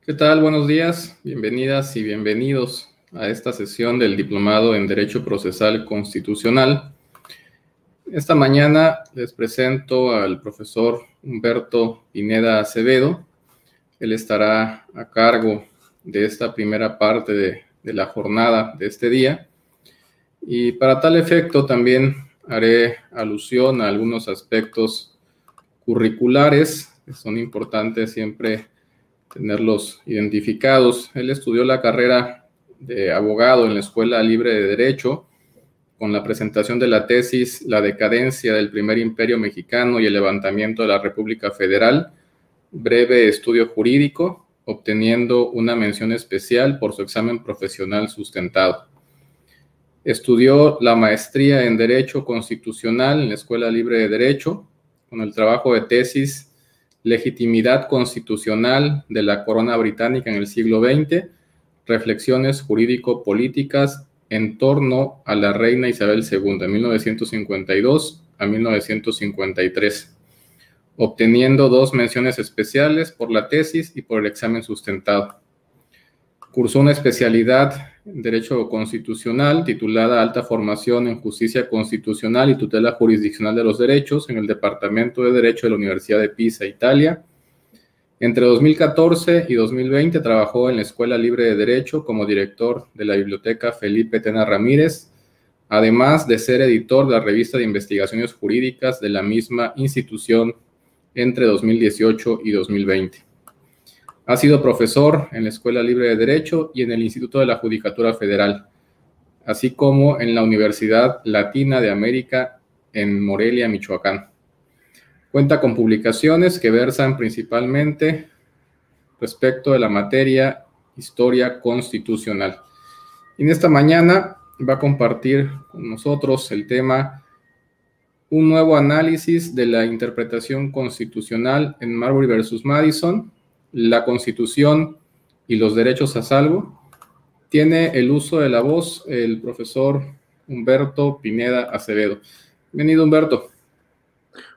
¿Qué tal? Buenos días, bienvenidas y bienvenidos a esta sesión del Diplomado en Derecho Procesal Constitucional. Esta mañana les presento al profesor Humberto Pineda Acevedo. Él estará a cargo de esta primera parte de la jornada de este día. Y para tal efecto también haré alusión a algunos aspectos curriculares que son importantes siempre tenerlos identificados. Él estudió la carrera de abogado en la Escuela Libre de Derecho con la presentación de la tesis La decadencia del primer imperio mexicano y el levantamiento de la República Federal, breve estudio jurídico, obteniendo una mención especial por su examen profesional sustentado. Estudió la maestría en Derecho Constitucional en la Escuela Libre de Derecho con el trabajo de tesis Legitimidad constitucional de la corona británica en el siglo XX, reflexiones jurídico-políticas en torno a la reina Isabel II, de 1952 a 1953, obteniendo 2 menciones especiales por la tesis y por el examen sustentado. Cursó una especialidad en Derecho Constitucional titulada Alta Formación en Justicia Constitucional y Tutela Jurisdiccional de los Derechos en el Departamento de Derecho de la Universidad de Pisa, Italia. Entre 2014 y 2020 trabajó en la Escuela Libre de Derecho como director de la Biblioteca Felipe Tena Ramírez, además de ser editor de la revista de investigaciones jurídicas de la misma institución entre 2018 y 2020. Ha sido profesor en la Escuela Libre de Derecho y en el Instituto de la Judicatura Federal, así como en la Universidad Latina de América en Morelia, Michoacán. Cuenta con publicaciones que versan principalmente respecto de la materia Historia Constitucional. Y en esta mañana va a compartir con nosotros el tema Un nuevo análisis de la interpretación constitucional en Marbury versus Madison, la Constitución y los derechos a salvo. Tiene el uso de la voz el profesor Humberto Pineda Acevedo. Bienvenido, Humberto.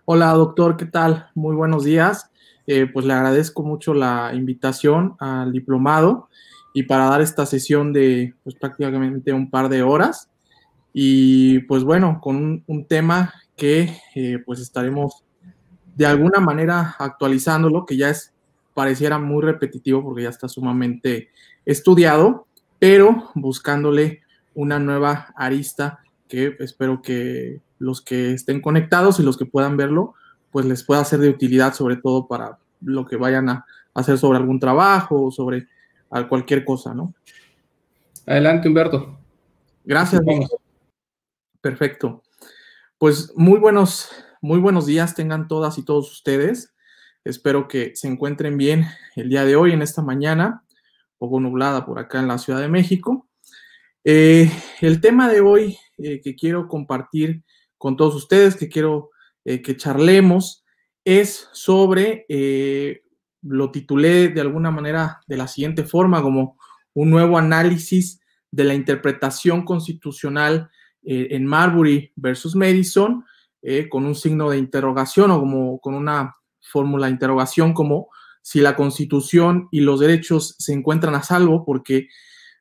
Hola, doctor, ¿qué tal? Muy buenos días. Pues le agradezco mucho la invitación al diplomado y para dar esta sesión de pues, prácticamente un par de horas. Y pues bueno, con un tema que pues estaremos de alguna manera actualizándolo, que ya pareciera muy repetitivo porque ya está sumamente estudiado, pero buscándole una nueva arista que espero que los que estén conectados y los que puedan verlo, pues les pueda ser de utilidad, sobre todo para lo que vayan a hacer sobre algún trabajo o sobre cualquier cosa, ¿no? Adelante, Humberto. Gracias, doctor. Perfecto. Pues muy buenos días tengan todas y todos ustedes. Espero que se encuentren bien el día de hoy, en esta mañana, un poco nublada por acá en la Ciudad de México. El tema de hoy que quiero compartir con todos ustedes, que quiero que charlemos, es sobre, lo titulé de alguna manera de la siguiente forma, como un nuevo análisis de la interpretación constitucional en Marbury versus Madison, con un signo de interrogación o como con una fórmula de interrogación, como si la Constitución y los derechos se encuentran a salvo, porque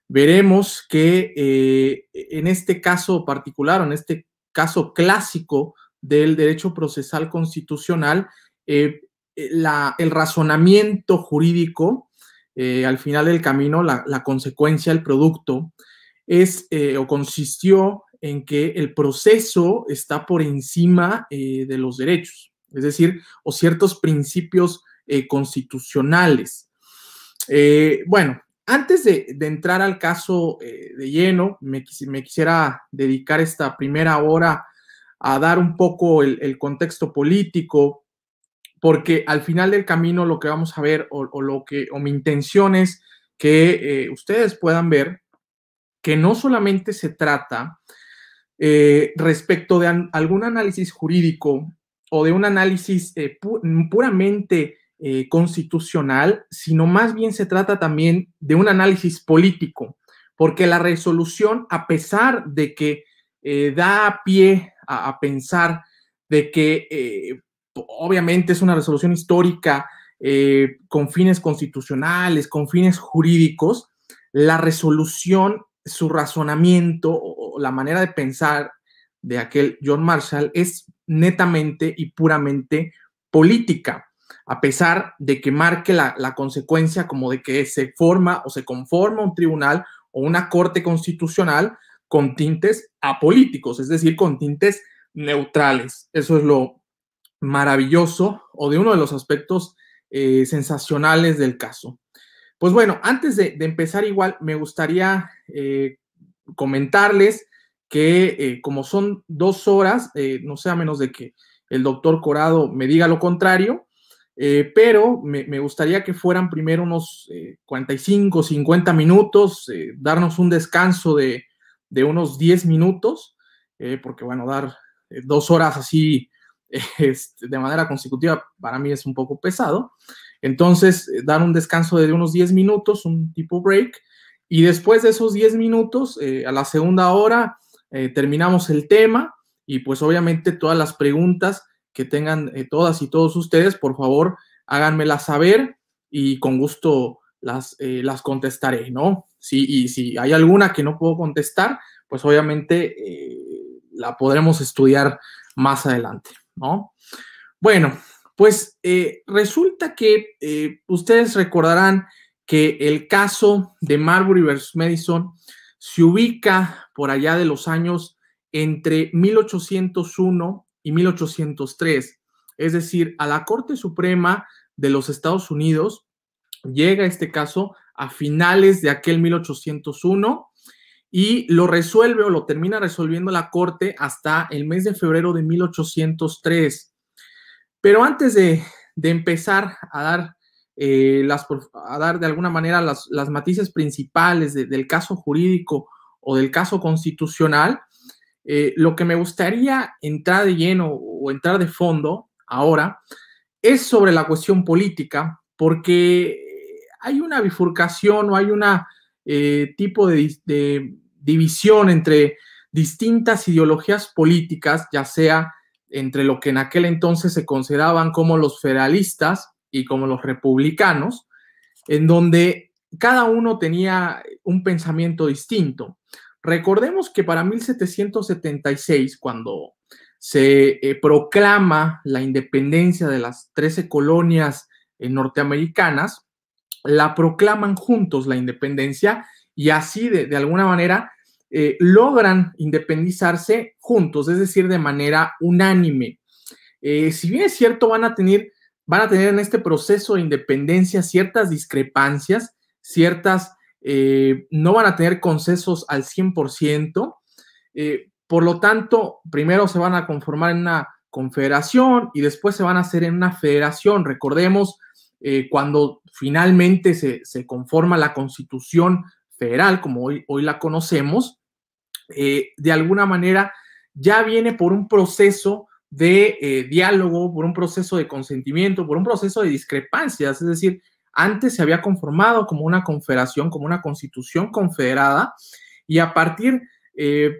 veremos que en este caso particular, en este caso clásico del derecho procesal constitucional, el razonamiento jurídico, al final del camino, la consecuencia, el producto, es o consistió en que el proceso está por encima de los derechos, es decir, o ciertos principios constitucionales. Bueno, antes de entrar al caso de lleno, me quisiera dedicar esta primera hora a dar un poco el contexto político, porque al final del camino lo que vamos a ver, o mi intención es que ustedes puedan ver que no solamente se trata respecto de algún análisis jurídico o de un análisis puramente constitucional, sino más bien se trata también de un análisis político, porque la resolución, a pesar de que da pie a pensar de que obviamente es una resolución histórica con fines constitucionales, con fines jurídicos, la resolución, su razonamiento o la manera de pensar de aquel John Marshall es netamente y puramente política, a pesar de que marque la consecuencia como de que se forma o se conforma un tribunal o una corte constitucional con tintes apolíticos, es decir, con tintes neutrales. Eso es lo maravilloso o de uno de los aspectos sensacionales del caso. Pues bueno, antes de empezar igual, me gustaría comentarles que como son 2 horas, no sea menos de que el doctor Corado me diga lo contrario, pero me gustaría que fueran primero unos 45, 50 minutos, darnos un descanso de unos 10 minutos, porque bueno, dar 2 horas así de manera consecutiva para mí es un poco pesado. Entonces, dar un descanso de unos 10 minutos, un tipo break, y después de esos 10 minutos, a la segunda hora, terminamos el tema y pues obviamente todas las preguntas que tengan todas y todos ustedes, por favor, háganmelas saber y con gusto las contestaré, ¿no? Y si hay alguna que no puedo contestar, pues obviamente la podremos estudiar más adelante, ¿no? Bueno, pues resulta que ustedes recordarán que el caso de Marbury versus Madison se ubica por allá de los años entre 1801 y 1803. Es decir, a la Corte Suprema de los Estados Unidos llega este caso a finales de aquel 1801 y lo resuelve o lo termina resolviendo la Corte hasta el mes de febrero de 1803. Pero antes de empezar a dar, de alguna manera las matices principales del caso jurídico o del caso constitucional, lo que me gustaría entrar de lleno o entrar de fondo ahora es sobre la cuestión política, porque hay una bifurcación o hay una tipo de división entre distintas ideologías políticas, ya sea entre lo que en aquel entonces se consideraban como los federalistas y como los republicanos, en donde cada uno tenía un pensamiento distinto. Recordemos que para 1776, cuando se proclama la independencia de las 13 colonias norteamericanas, la proclaman juntos la independencia y así de alguna manera logran independizarse juntos, es decir, de manera unánime. Si bien es cierto, van a tener en este proceso de independencia ciertas discrepancias, no van a tener consensos al 100%, por lo tanto, primero se van a conformar en una confederación y después se van a hacer en una federación. Recordemos cuando finalmente se conforma la Constitución Federal, como hoy la conocemos, de alguna manera ya viene por un proceso de diálogo, por un proceso de consentimiento, por un proceso de discrepancias, es decir, antes se había conformado como una confederación, como una constitución confederada, y a partir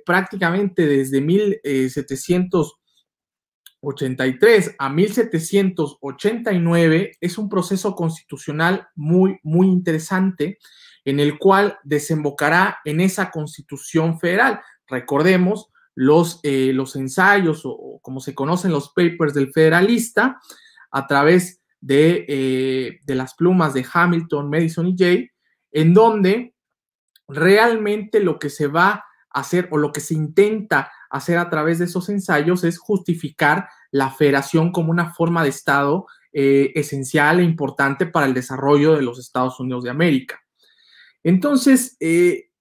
prácticamente desde 1783 a 1789 es un proceso constitucional muy, muy interesante, en el cual desembocará en esa Constitución Federal. Recordemos los ensayos o como se conocen los papers del federalista a través de las plumas de Hamilton, Madison y Jay, en donde realmente lo que se va a hacer o lo que se intenta hacer a través de esos ensayos es justificar la federación como una forma de Estado esencial e importante para el desarrollo de los Estados Unidos de América. Entonces,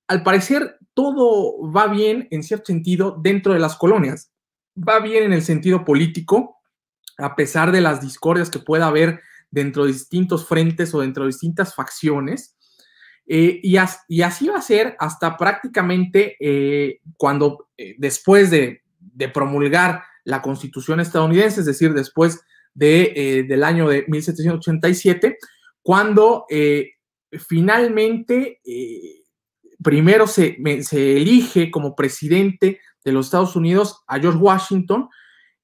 al parecer, todo va bien en cierto sentido dentro de las colonias. Va bien en el sentido político, a pesar de las discordias que pueda haber dentro de distintos frentes o dentro de distintas facciones. Y así va a ser hasta prácticamente cuando después de promulgar la Constitución estadounidense, es decir, después del año de 1787, cuando finalmente primero se elige como presidente de los Estados Unidos a George Washington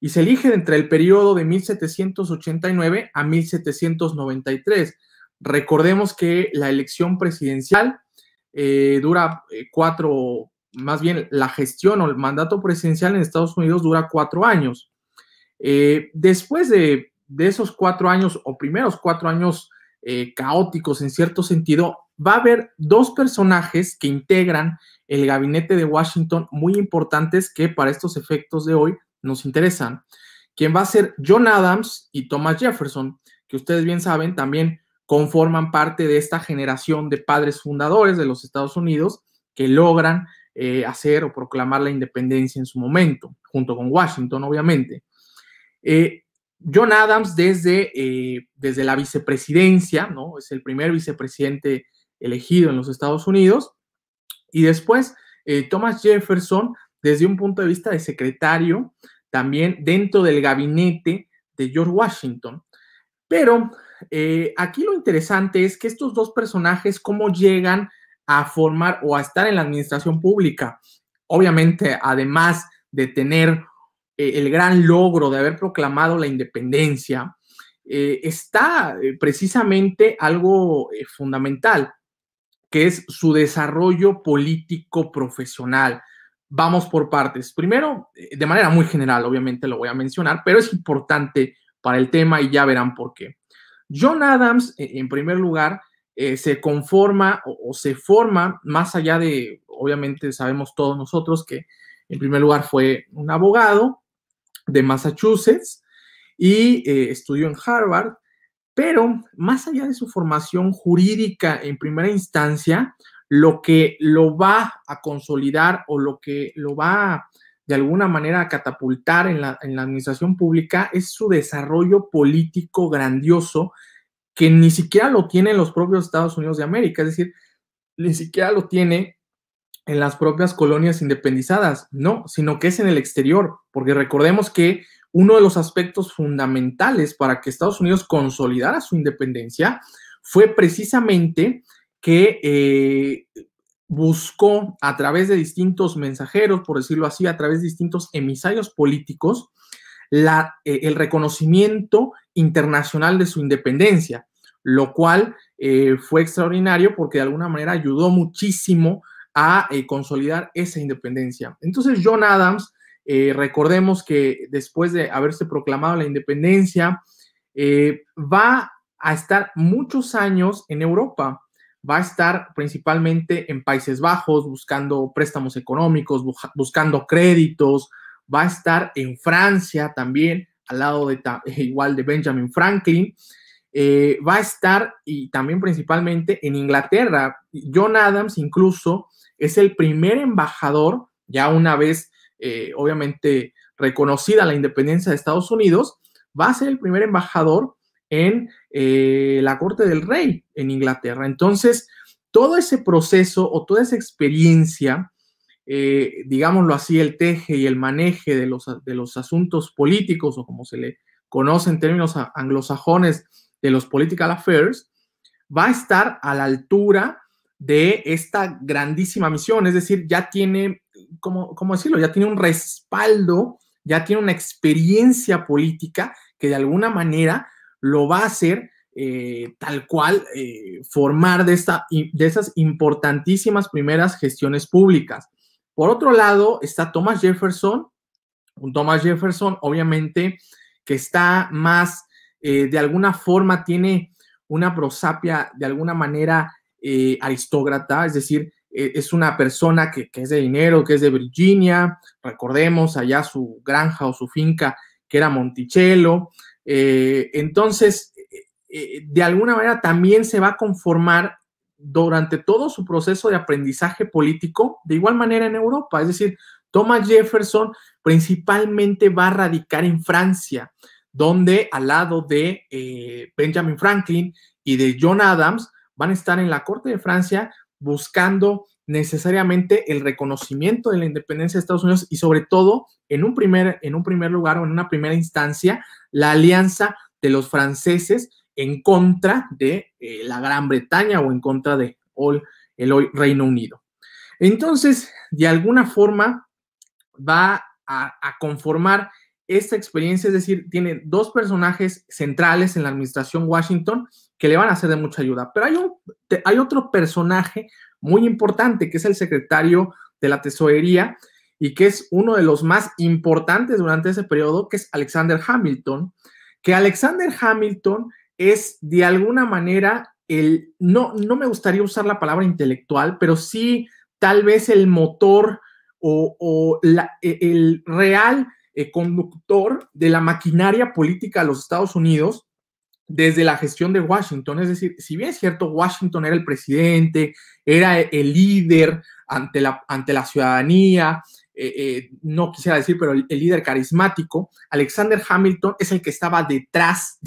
y se elige entre el periodo de 1789 a 1793. Recordemos que la elección presidencial dura más bien la gestión o el mandato presidencial en Estados Unidos dura 4 años. Después de esos 4 años o primeros 4 años caóticos en cierto sentido, va a haber 2 personajes que integran el gabinete de Washington muy importantes que para estos efectos de hoy nos interesan, quien va a ser John Adams y Thomas Jefferson, que ustedes bien saben también conforman parte de esta generación de padres fundadores de los Estados Unidos que logran hacer o proclamar la independencia en su momento, junto con Washington, obviamente. John Adams desde la vicepresidencia, ¿no? Es el primer vicepresidente elegido en los Estados Unidos, y después Thomas Jefferson desde un punto de vista de secretario, también dentro del gabinete de George Washington. Pero aquí lo interesante es que estos 2 personajes, cómo llegan a formar o a estar en la administración pública. Obviamente, además de tener el gran logro de haber proclamado la independencia, está precisamente algo fundamental, que es su desarrollo político profesional. Vamos por partes. Primero, de manera muy general, obviamente lo voy a mencionar, pero es importante para el tema y ya verán por qué. John Adams, en primer lugar, se conforma o se forma más allá de, obviamente sabemos todos nosotros que en primer lugar fue un abogado de Massachusetts y estudió en Harvard, pero más allá de su formación jurídica en primera instancia, lo que lo va a consolidar o lo que lo va de alguna manera a catapultar en la administración pública es su desarrollo político grandioso que ni siquiera lo tiene en los propios Estados Unidos de América, es decir, ni siquiera lo tiene en las propias colonias independizadas, no, sino que es en el exterior, porque recordemos que uno de los aspectos fundamentales para que Estados Unidos consolidara su independencia fue precisamente que buscó a través de distintos mensajeros, por decirlo así, a través de distintos emisarios políticos, el reconocimiento internacional de su independencia, lo cual fue extraordinario porque de alguna manera ayudó muchísimo a consolidar esa independencia. Entonces, John Adams, recordemos que después de haberse proclamado la independencia, va a estar muchos años en Europa, va a estar principalmente en Países Bajos buscando préstamos económicos, buscando créditos, va a estar en Francia también, al lado igual de Benjamin Franklin, va a estar y también principalmente en Inglaterra. John Adams incluso es el primer embajador, ya una vez obviamente reconocida la independencia de Estados Unidos, va a ser el primer embajador en la corte del rey en Inglaterra. Entonces, todo ese proceso o toda esa experiencia, digámoslo así, el teje y el maneje de los asuntos políticos, o como se le conoce en términos anglosajones, de los political affairs, va a estar a la altura de esta grandísima misión, es decir, ya tiene, ¿cómo decirlo? Ya tiene un respaldo, ya tiene una experiencia política que de alguna manera lo va a hacer tal cual formar de esas importantísimas primeras gestiones públicas. Por otro lado está Thomas Jefferson, un Thomas Jefferson obviamente que está más, de alguna forma tiene una prosapia de alguna manera aristócrata, es decir, es una persona que es de dinero, que es de Virginia, recordemos allá su granja o su finca que era Monticello, entonces de alguna manera también se va a conformar durante todo su proceso de aprendizaje político, de igual manera en Europa, es decir, Thomas Jefferson principalmente va a radicar en Francia, donde al lado de Benjamin Franklin y de John Adams van a estar en la corte de Francia buscando necesariamente el reconocimiento de la independencia de Estados Unidos y sobre todo en un primer lugar o en una primera instancia la alianza de los franceses en contra de la Gran Bretaña o en contra de el hoy Reino Unido. Entonces, de alguna forma va a conformar esta experiencia, es decir, tiene dos personajes centrales en la administración Washington que le van a ser de mucha ayuda. Pero hay otro personaje muy importante, que es el secretario de la Tesorería y que es uno de los más importantes durante ese periodo, que es Alexander Hamilton, que Alexander Hamilton es de alguna manera no me gustaría usar la palabra intelectual, pero sí tal vez el motor o el real conductor de la maquinaria política de los Estados Unidos desde la gestión de Washington. Es decir, si bien es cierto, Washington era el presidente, era el líder ante la ciudadanía, no quisiera decir, pero el líder carismático, Alexander Hamilton es el que estaba detrás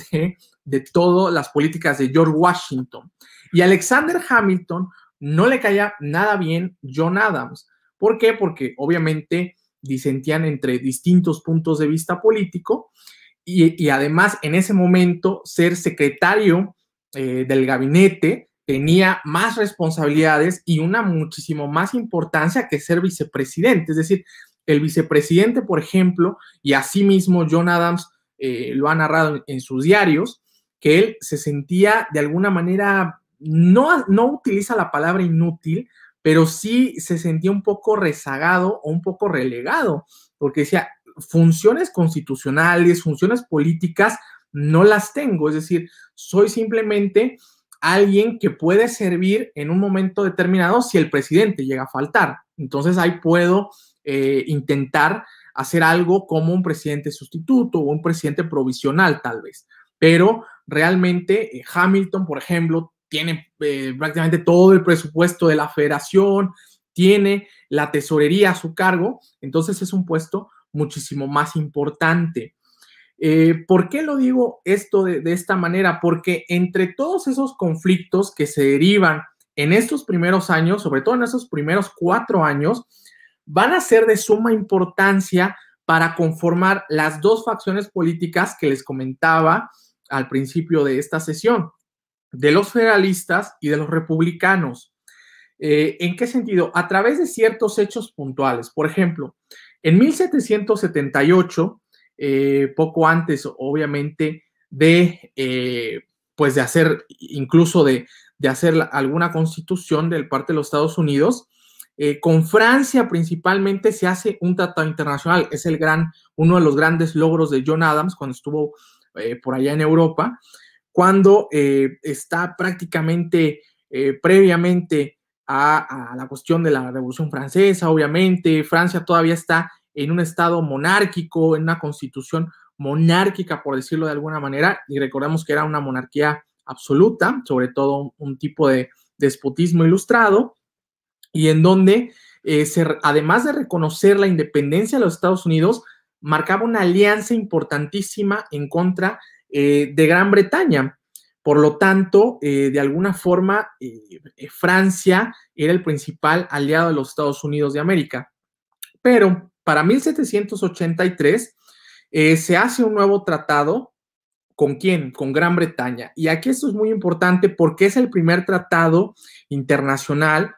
de todas las políticas de George Washington. Y a Alexander Hamilton no le caía nada bien John Adams. ¿Por qué? Porque obviamente disentían entre distintos puntos de vista político y además en ese momento ser secretario del gabinete tenía más responsabilidades y una muchísimo más importancia que ser vicepresidente. Es decir, el vicepresidente, por ejemplo, y asimismo John Adams lo ha narrado en sus diarios, que él se sentía de alguna manera, no utiliza la palabra inútil, pero sí se sentía un poco rezagado o un poco relegado, porque decía, funciones constitucionales, funciones políticas, no las tengo. Es decir, soy simplemente alguien que puede servir en un momento determinado si el presidente llega a faltar. Entonces ahí puedo intentar hacer algo como un presidente sustituto o un presidente provisional tal vez. Pero realmente Hamilton, por ejemplo, tiene prácticamente todo el presupuesto de la federación, tiene la tesorería a su cargo, entonces es un puesto muchísimo más importante. ¿Por qué lo digo esto de esta manera? Porque entre todos esos conflictos que se derivan en estos primeros años, sobre todo en esos primeros 4 años, van a ser de suma importancia para conformar las dos facciones políticas que les comentaba al principio de esta sesión, de los federalistas y de los republicanos. ¿En qué sentido? A través de ciertos hechos puntuales. Por ejemplo, en 1778, poco antes, obviamente, pues de hacer, incluso de hacer alguna constitución del parte de los Estados Unidos, con Francia principalmente se hace un tratado internacional. Es uno de los grandes logros de John Adams cuando estuvo por allá en Europa, cuando está prácticamente previamente a la cuestión de la Revolución Francesa. Obviamente, Francia todavía está en un estado monárquico, en una constitución monárquica, por decirlo de alguna manera, y recordemos que era una monarquía absoluta, sobre todo un tipo de despotismo ilustrado, y en donde, además de reconocer la independencia de los Estados Unidos, marcaba una alianza importantísima en contra de Gran Bretaña. Por lo tanto, de alguna forma, Francia era el principal aliado de los Estados Unidos de América. Pero para 1783 se hace un nuevo tratado. ¿Con quién? Con Gran Bretaña. Y aquí esto es muy importante porque es el primer tratado internacional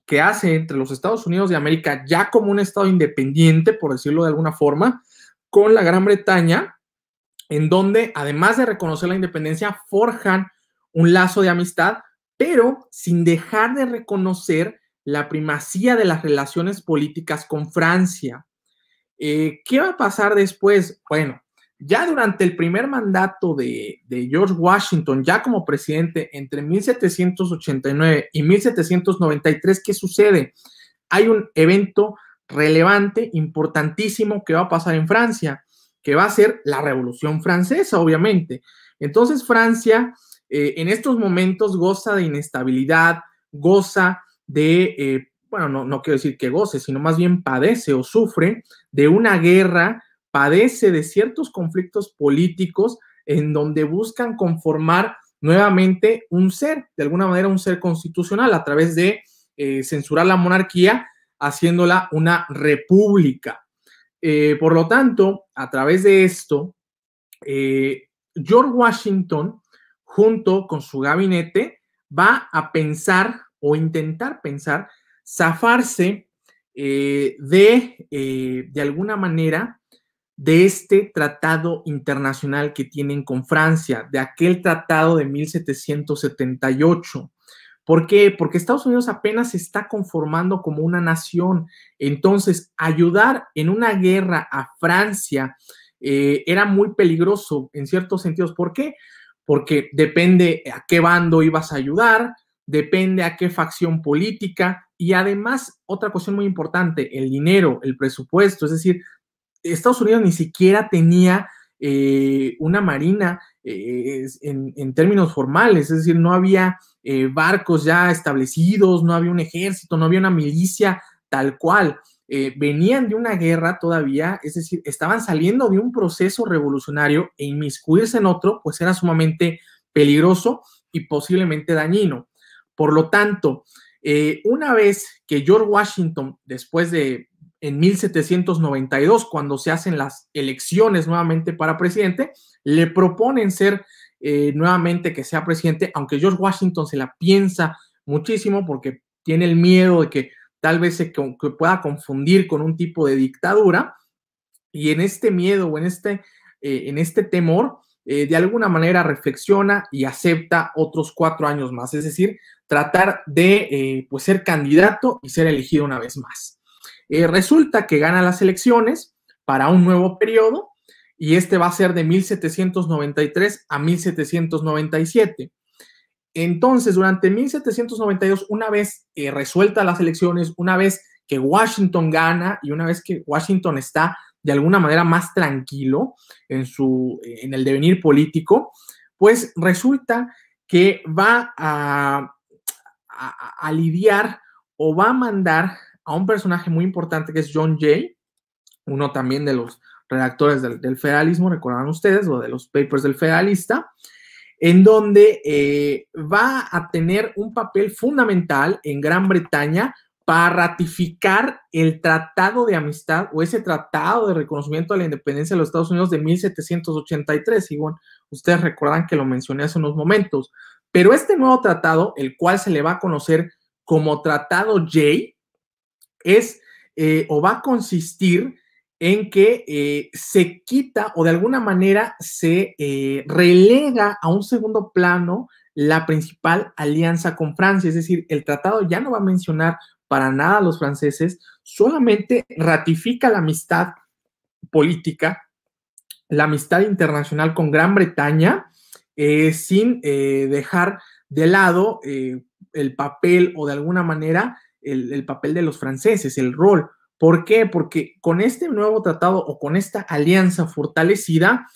que hace entre los Estados Unidos de América, ya como un estado independiente, por decirlo de alguna forma, con la Gran Bretaña, en donde, además de reconocer la independencia, forjan un lazo de amistad, pero sin dejar de reconocer la primacía de las relaciones políticas con Francia. ¿Qué va a pasar después? Bueno, ya durante el primer mandato de George Washington, ya como presidente, entre 1789 y 1793, ¿qué sucede? Hay un evento relevante, importantísimo, que va a pasar en Francia, que va a ser la Revolución Francesa, obviamente. Entonces, Francia, en estos momentos, goza de inestabilidad, goza de, bueno, no quiero decir que goce, sino más bien padece o sufre de una guerra, padece de ciertos conflictos políticos en donde buscan conformar nuevamente un ser, de alguna manera un ser constitucional, a través de censurar la monarquía, haciéndola una república. Por lo tanto, a través de esto, George Washington, junto con su gabinete, va a pensar o intentar pensar, zafarse de alguna manera, de este tratado internacional que tienen con Francia, de aquel tratado de 1778. ¿Por qué? Porque Estados Unidos apenas se está conformando como una nación. Entonces, ayudar en una guerra a Francia era muy peligroso en ciertos sentidos. ¿Por qué? Porque depende a qué bando ibas a ayudar, depende a qué facción política y además, otra cuestión muy importante, el dinero, el presupuesto. Es decir, Estados Unidos ni siquiera tenía una marina en términos formales, es decir, no había barcos ya establecidos, no había un ejército, no había una milicia tal cual. Venían de una guerra todavía, es decir, estaban saliendo de un proceso revolucionario e inmiscuirse en otro, pues era sumamente peligroso y posiblemente dañino. Por lo tanto, una vez que George Washington, después de en 1792, cuando se hacen las elecciones nuevamente para presidente, le proponen ser nuevamente que sea presidente, aunque George Washington se la piensa muchísimo porque tiene el miedo de que tal vez se que pueda confundir con un tipo de dictadura, y en este miedo o en este temor, de alguna manera reflexiona y acepta otros 4 años más, es decir, tratar de pues ser candidato y ser elegido una vez más. Resulta que gana las elecciones para un nuevo periodo y este va a ser de 1793 a 1797. Entonces, durante 1792, una vez resueltas las elecciones, una vez que Washington gana y una vez que Washington está de alguna manera más tranquilo en el devenir político, pues resulta que va a lidiar o va a mandar a un personaje muy importante que es John Jay, uno también de los redactores del federalismo, recordarán ustedes, o de los papers del federalista, en donde va a tener un papel fundamental en Gran Bretaña para ratificar el Tratado de Amistad o ese Tratado de Reconocimiento de la Independencia de los Estados Unidos de 1783. Y bueno, ustedes recuerdan que lo mencioné hace unos momentos. Pero este nuevo tratado, el cual se le va a conocer como Tratado Jay, es o va a consistir en que se quita o de alguna manera se relega a un segundo plano la principal alianza con Francia, es decir, el tratado ya no va a mencionar para nada a los franceses, solamente ratifica la amistad política, la amistad internacional con Gran Bretaña, sin dejar de lado el papel o de alguna manera el papel de los franceses, el rol. ¿Por qué? Porque con este nuevo tratado o con esta alianza fortalecida,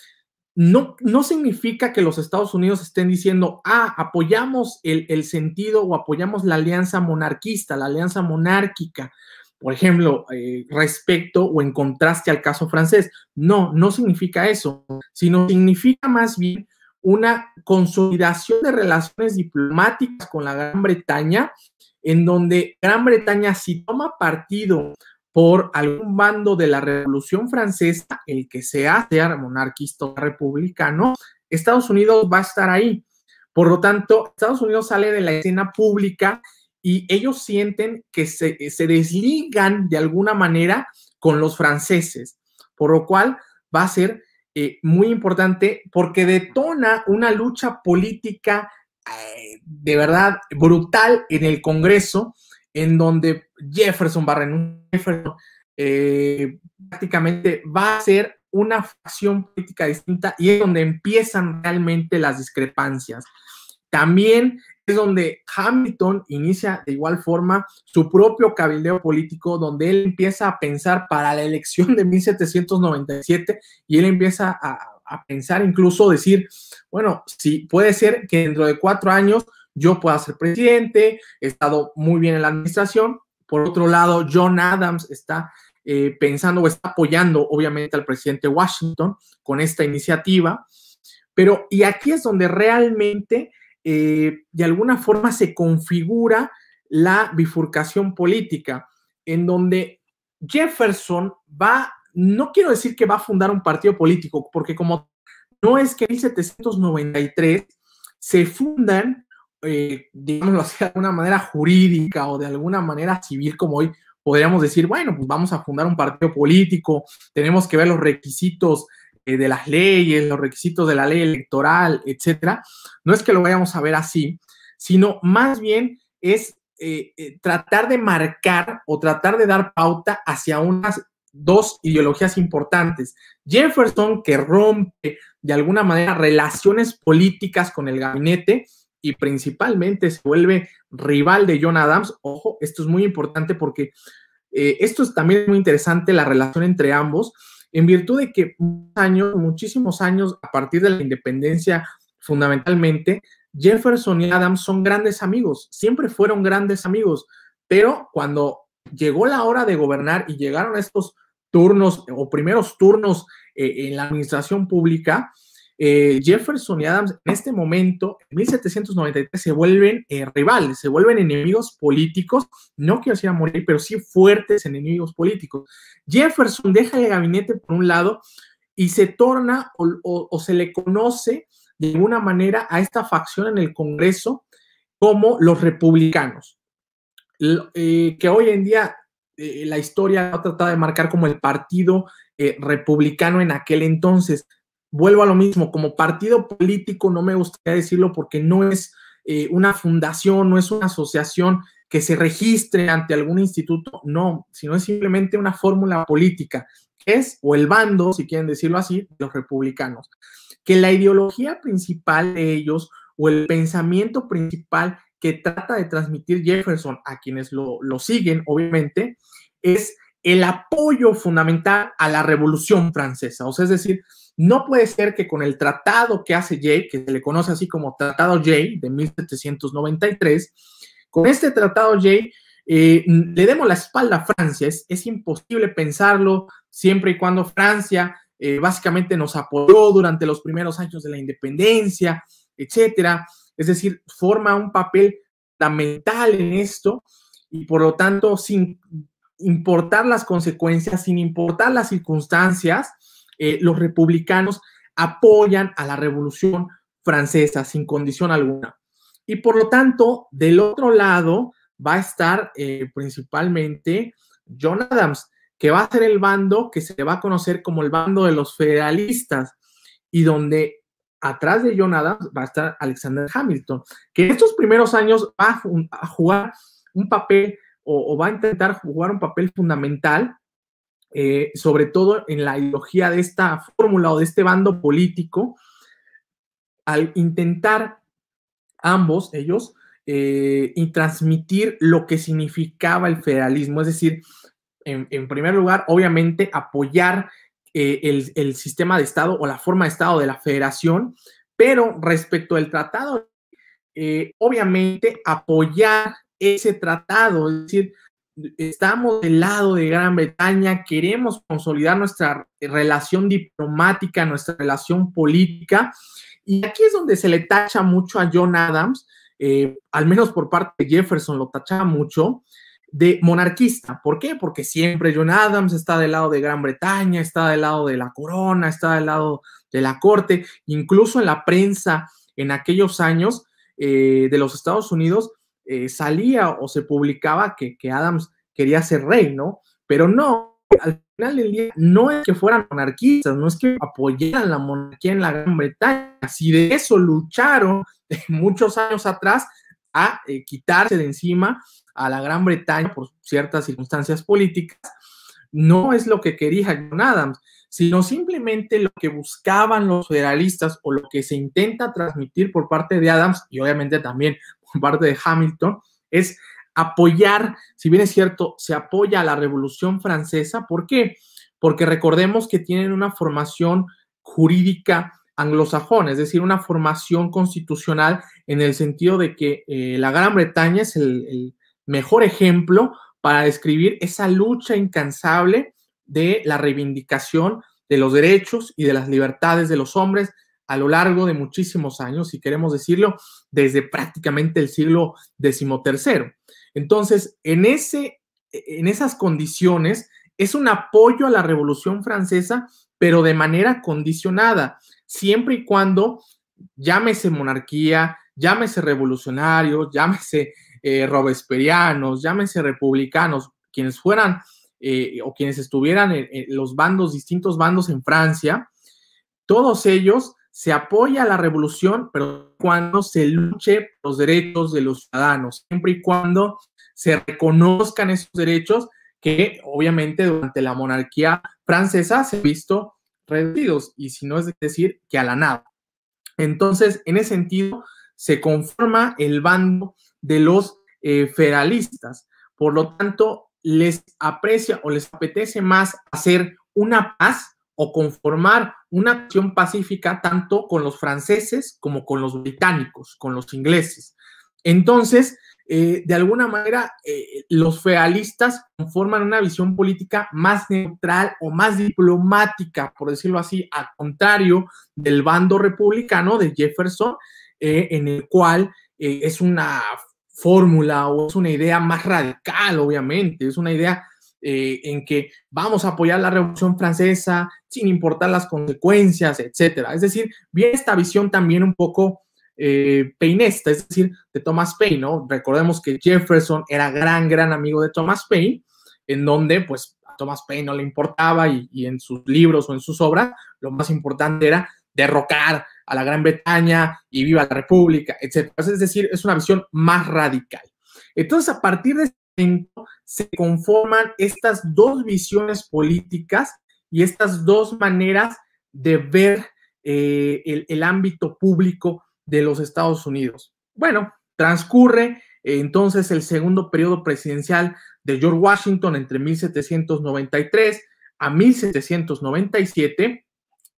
no significa que los Estados Unidos estén diciendo, apoyamos el sentido o apoyamos la alianza monarquista, la alianza monárquica, por ejemplo, respecto o en contraste al caso francés. No significa eso, sino significa más bien una consolidación de relaciones diplomáticas con la Gran Bretaña, en donde Gran Bretaña, si toma partido por algún bando de la Revolución Francesa, el que sea monarquista o republicano, Estados Unidos va a estar ahí. Por lo tanto, Estados Unidos sale de la escena pública y ellos sienten que se desligan de alguna manera con los franceses, por lo cual va a ser muy importante porque detona una lucha política de verdad brutal en el Congreso, en donde Jefferson va a renunciar, prácticamente va a ser una facción política distinta y es donde empiezan realmente las discrepancias. También es donde Hamilton inicia de igual forma su propio cabildeo político, donde él empieza a pensar para la elección de 1797 y él empieza a pensar, incluso decir, bueno, sí, puede ser que dentro de 4 años yo pueda ser presidente, he estado muy bien en la administración. Por otro lado, John Adams está pensando o está apoyando obviamente al presidente Washington con esta iniciativa, pero y aquí es donde realmente de alguna forma se configura la bifurcación política, en donde Jefferson no quiero decir que va a fundar un partido político, porque como no es que en 1793 se fundan, digámoslo así, de alguna manera jurídica o de alguna manera civil como hoy podríamos decir, bueno, pues vamos a fundar un partido político, tenemos que ver los requisitos de las leyes, los requisitos de la ley electoral, etcétera. No es que lo vayamos a ver así, sino más bien es tratar de marcar o tratar de dar pauta hacia unas dos ideologías importantes. Jefferson, que rompe de alguna manera relaciones políticas con el gabinete y principalmente se vuelve rival de John Adams. Ojo, esto es muy importante porque esto es también muy interesante, la relación entre ambos, en virtud de que muchísimos años, a partir de la independencia, fundamentalmente, Jefferson y Adams son grandes amigos, siempre fueron grandes amigos, pero cuando llegó la hora de gobernar y llegaron estos turnos o primeros turnos en la administración pública, Jefferson y Adams en este momento, en 1793, se vuelven rivales, se vuelven enemigos políticos, no quiero decir a morir, pero sí fuertes enemigos políticos. Jefferson deja el gabinete por un lado y se torna o se le conoce de alguna manera a esta facción en el Congreso como los republicanos, que hoy en día la historia ha tratado de marcar como el partido republicano en aquel entonces. Vuelvo a lo mismo, como partido político no me gustaría decirlo porque no es una fundación, no es una asociación que se registre ante algún instituto, no, sino es simplemente una fórmula política, que es, o el bando, si quieren decirlo así, de los republicanos. Que la ideología principal de ellos o el pensamiento principal que trata de transmitir Jefferson a quienes lo siguen, obviamente, es el apoyo fundamental a la Revolución Francesa. O sea, es decir, no puede ser que con el tratado que hace Jay, que se le conoce así como Tratado Jay de 1793, con este Tratado Jay le demos la espalda a Francia. Es imposible pensarlo siempre y cuando Francia básicamente nos apoyó durante los primeros años de la independencia, etcétera. Es decir, forma un papel fundamental en esto y por lo tanto, sin importar las consecuencias, sin importar las circunstancias, los republicanos apoyan a la Revolución Francesa sin condición alguna. Y por lo tanto, del otro lado va a estar principalmente John Adams, que va a ser el bando que se le va a conocer como el bando de los federalistas, y donde atrás de John Adams va a estar Alexander Hamilton, que en estos primeros años va a jugar un papel o va a intentar jugar un papel fundamental, sobre todo en la ideología de esta fórmula o de este bando político, al intentar ambos, ellos, y transmitir lo que significaba el federalismo, es decir, en primer lugar, obviamente, apoyar el sistema de Estado o la forma de Estado de la federación, pero respecto al tratado, obviamente, apoyar ese tratado, es decir, estamos del lado de Gran Bretaña, queremos consolidar nuestra relación diplomática, nuestra relación política, y aquí es donde se le tacha mucho a John Adams, al menos por parte de Jefferson lo tachaba mucho, de monarquista. ¿Por qué? Porque siempre John Adams está del lado de Gran Bretaña, está del lado de la corona, está del lado de la corte, incluso en la prensa en aquellos años de los Estados Unidos salía o se publicaba que Adams quería ser rey, ¿no? Pero no, al final del día no es que fueran monarquistas, no es que apoyaran la monarquía en la Gran Bretaña, si de eso lucharon muchos años atrás a quitarse de encima a la Gran Bretaña por ciertas circunstancias políticas, no es lo que quería John Adams, sino simplemente lo que buscaban los federalistas o lo que se intenta transmitir por parte de Adams y obviamente también por parte de Hamilton es apoyar, si bien es cierto, se apoya a la Revolución Francesa. ¿Por qué? Porque recordemos que tienen una formación jurídica anglosajona, es decir, una formación constitucional en el sentido de que la Gran Bretaña es el mejor ejemplo para describir esa lucha incansable de la reivindicación de los derechos y de las libertades de los hombres a lo largo de muchísimos años, si queremos decirlo, desde prácticamente el siglo XIII. Entonces, en esas condiciones, es un apoyo a la Revolución Francesa, pero de manera condicionada, siempre y cuando llámese monarquía, llámese revolucionarios, llámese robesperianos, llámese republicanos, quienes fueran o quienes estuvieran en los bandos, distintos bandos en Francia, todos ellos se apoya a la revolución, pero cuando se luche por los derechos de los ciudadanos, siempre y cuando se reconozcan esos derechos que obviamente durante la monarquía francesa se han visto reducidos, y si no es decir que a la nada. Entonces, en ese sentido, se conforma el bando de los federalistas. Por lo tanto, les aprecia o les apetece más hacer una paz o conformar una acción pacífica tanto con los franceses como con los británicos, con los ingleses. Entonces, de alguna manera, los federalistas conforman una visión política más neutral o más diplomática, por decirlo así, al contrario del bando republicano de Jefferson, en el cual es una fórmula o es una idea más radical, obviamente, es una idea en que vamos a apoyar la Revolución Francesa sin importar las consecuencias, etcétera. Es decir, viene esta visión también un poco painista, es decir, de Thomas Paine, ¿no? Recordemos que Jefferson era gran amigo de Thomas Paine, en donde, pues, a Thomas Paine no le importaba y en sus libros o en sus obras, lo más importante era derrocar a la Gran Bretaña y viva la República, etcétera. Es decir, es una visión más radical. Entonces, a partir de ese momento, se conforman estas dos visiones políticas y estas dos maneras de ver el ámbito público de los Estados Unidos. Bueno, transcurre entonces el segundo periodo presidencial de George Washington entre 1793 a 1797,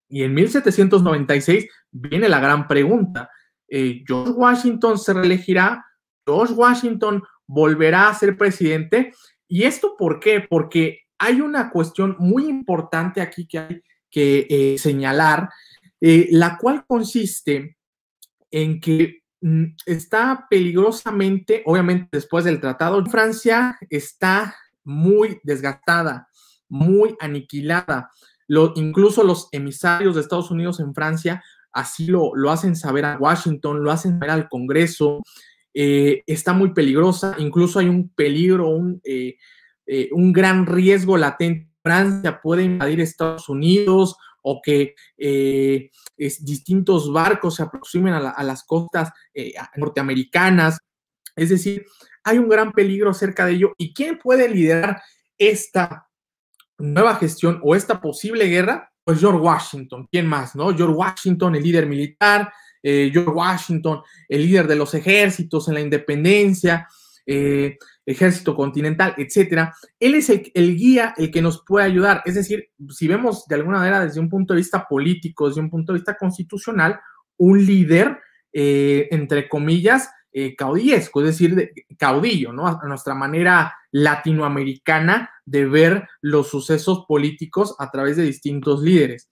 y en 1796 viene la gran pregunta. ¿George Washington se reelegirá? ¿George Washington volverá a ser presidente? ¿Y esto por qué? Porque hay una cuestión muy importante aquí que hay que señalar, la cual consiste en que está peligrosamente, obviamente después del tratado, Francia está muy desgastada, muy aniquilada. Incluso los emisarios de Estados Unidos en Francia así lo hacen saber a Washington, lo hacen saber al Congreso. Está muy peligrosa, incluso hay un peligro, un gran riesgo latente. Francia puede invadir Estados Unidos o que distintos barcos se aproximen a las costas norteamericanas. Es decir, hay un gran peligro acerca de ello. ¿Y quién puede liderar esta nueva gestión o esta posible guerra? Pues George Washington. ¿Quién más, no? George Washington, el líder militar, George Washington, el líder de los ejércitos en la independencia, ejército continental, etcétera. Él es el guía, el que nos puede ayudar. Es decir, si vemos de alguna manera desde un punto de vista político, desde un punto de vista constitucional, un líder, entre comillas, caudillesco, es decir, caudillo, ¿no? A nuestra manera latinoamericana de ver los sucesos políticos a través de distintos líderes.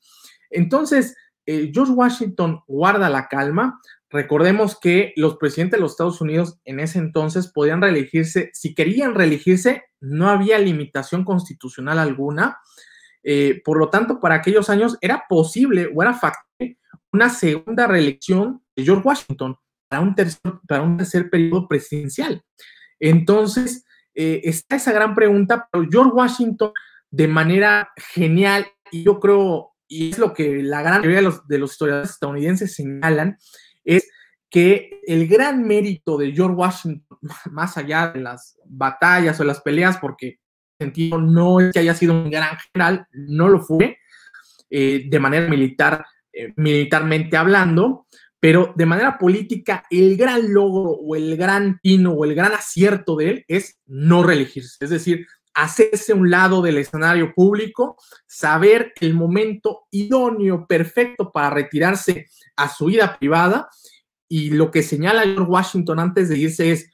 Entonces, George Washington guarda la calma. Recordemos que los presidentes de los Estados Unidos en ese entonces podían reelegirse. Si querían reelegirse, no había limitación constitucional alguna. Por lo tanto, para aquellos años era posible o era factible una segunda reelección de George Washington para un tercer periodo presidencial. Entonces, está esa gran pregunta, pero George Washington, de manera genial, y yo creo, y es lo que la gran mayoría de los historiadores estadounidenses señalan, es que el gran mérito de George Washington, más allá de las batallas o las peleas, porque en sentido no es que haya sido un gran general, no lo fue, de manera militar, militarmente hablando, pero de manera política, el gran logro o el gran tino o el gran acierto de él es no reelegirse, es decir, hacerse a un lado del escenario público, saber el momento idóneo, perfecto para retirarse a su vida privada, y lo que señala George Washington antes de irse es: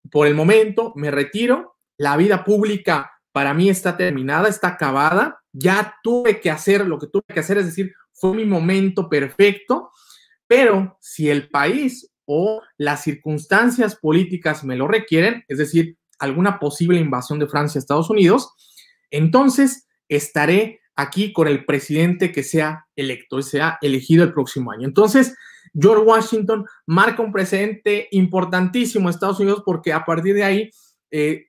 por el momento me retiro, la vida pública para mí está terminada, está acabada, ya tuve que hacer lo que tuve que hacer, es decir, fue mi momento perfecto, pero si el país o las circunstancias políticas me lo requieren, es decir, alguna posible invasión de Francia a Estados Unidos, entonces estaré aquí con el presidente que sea electo, sea elegido el próximo año. Entonces, George Washington marca un precedente importantísimo en Estados Unidos porque a partir de ahí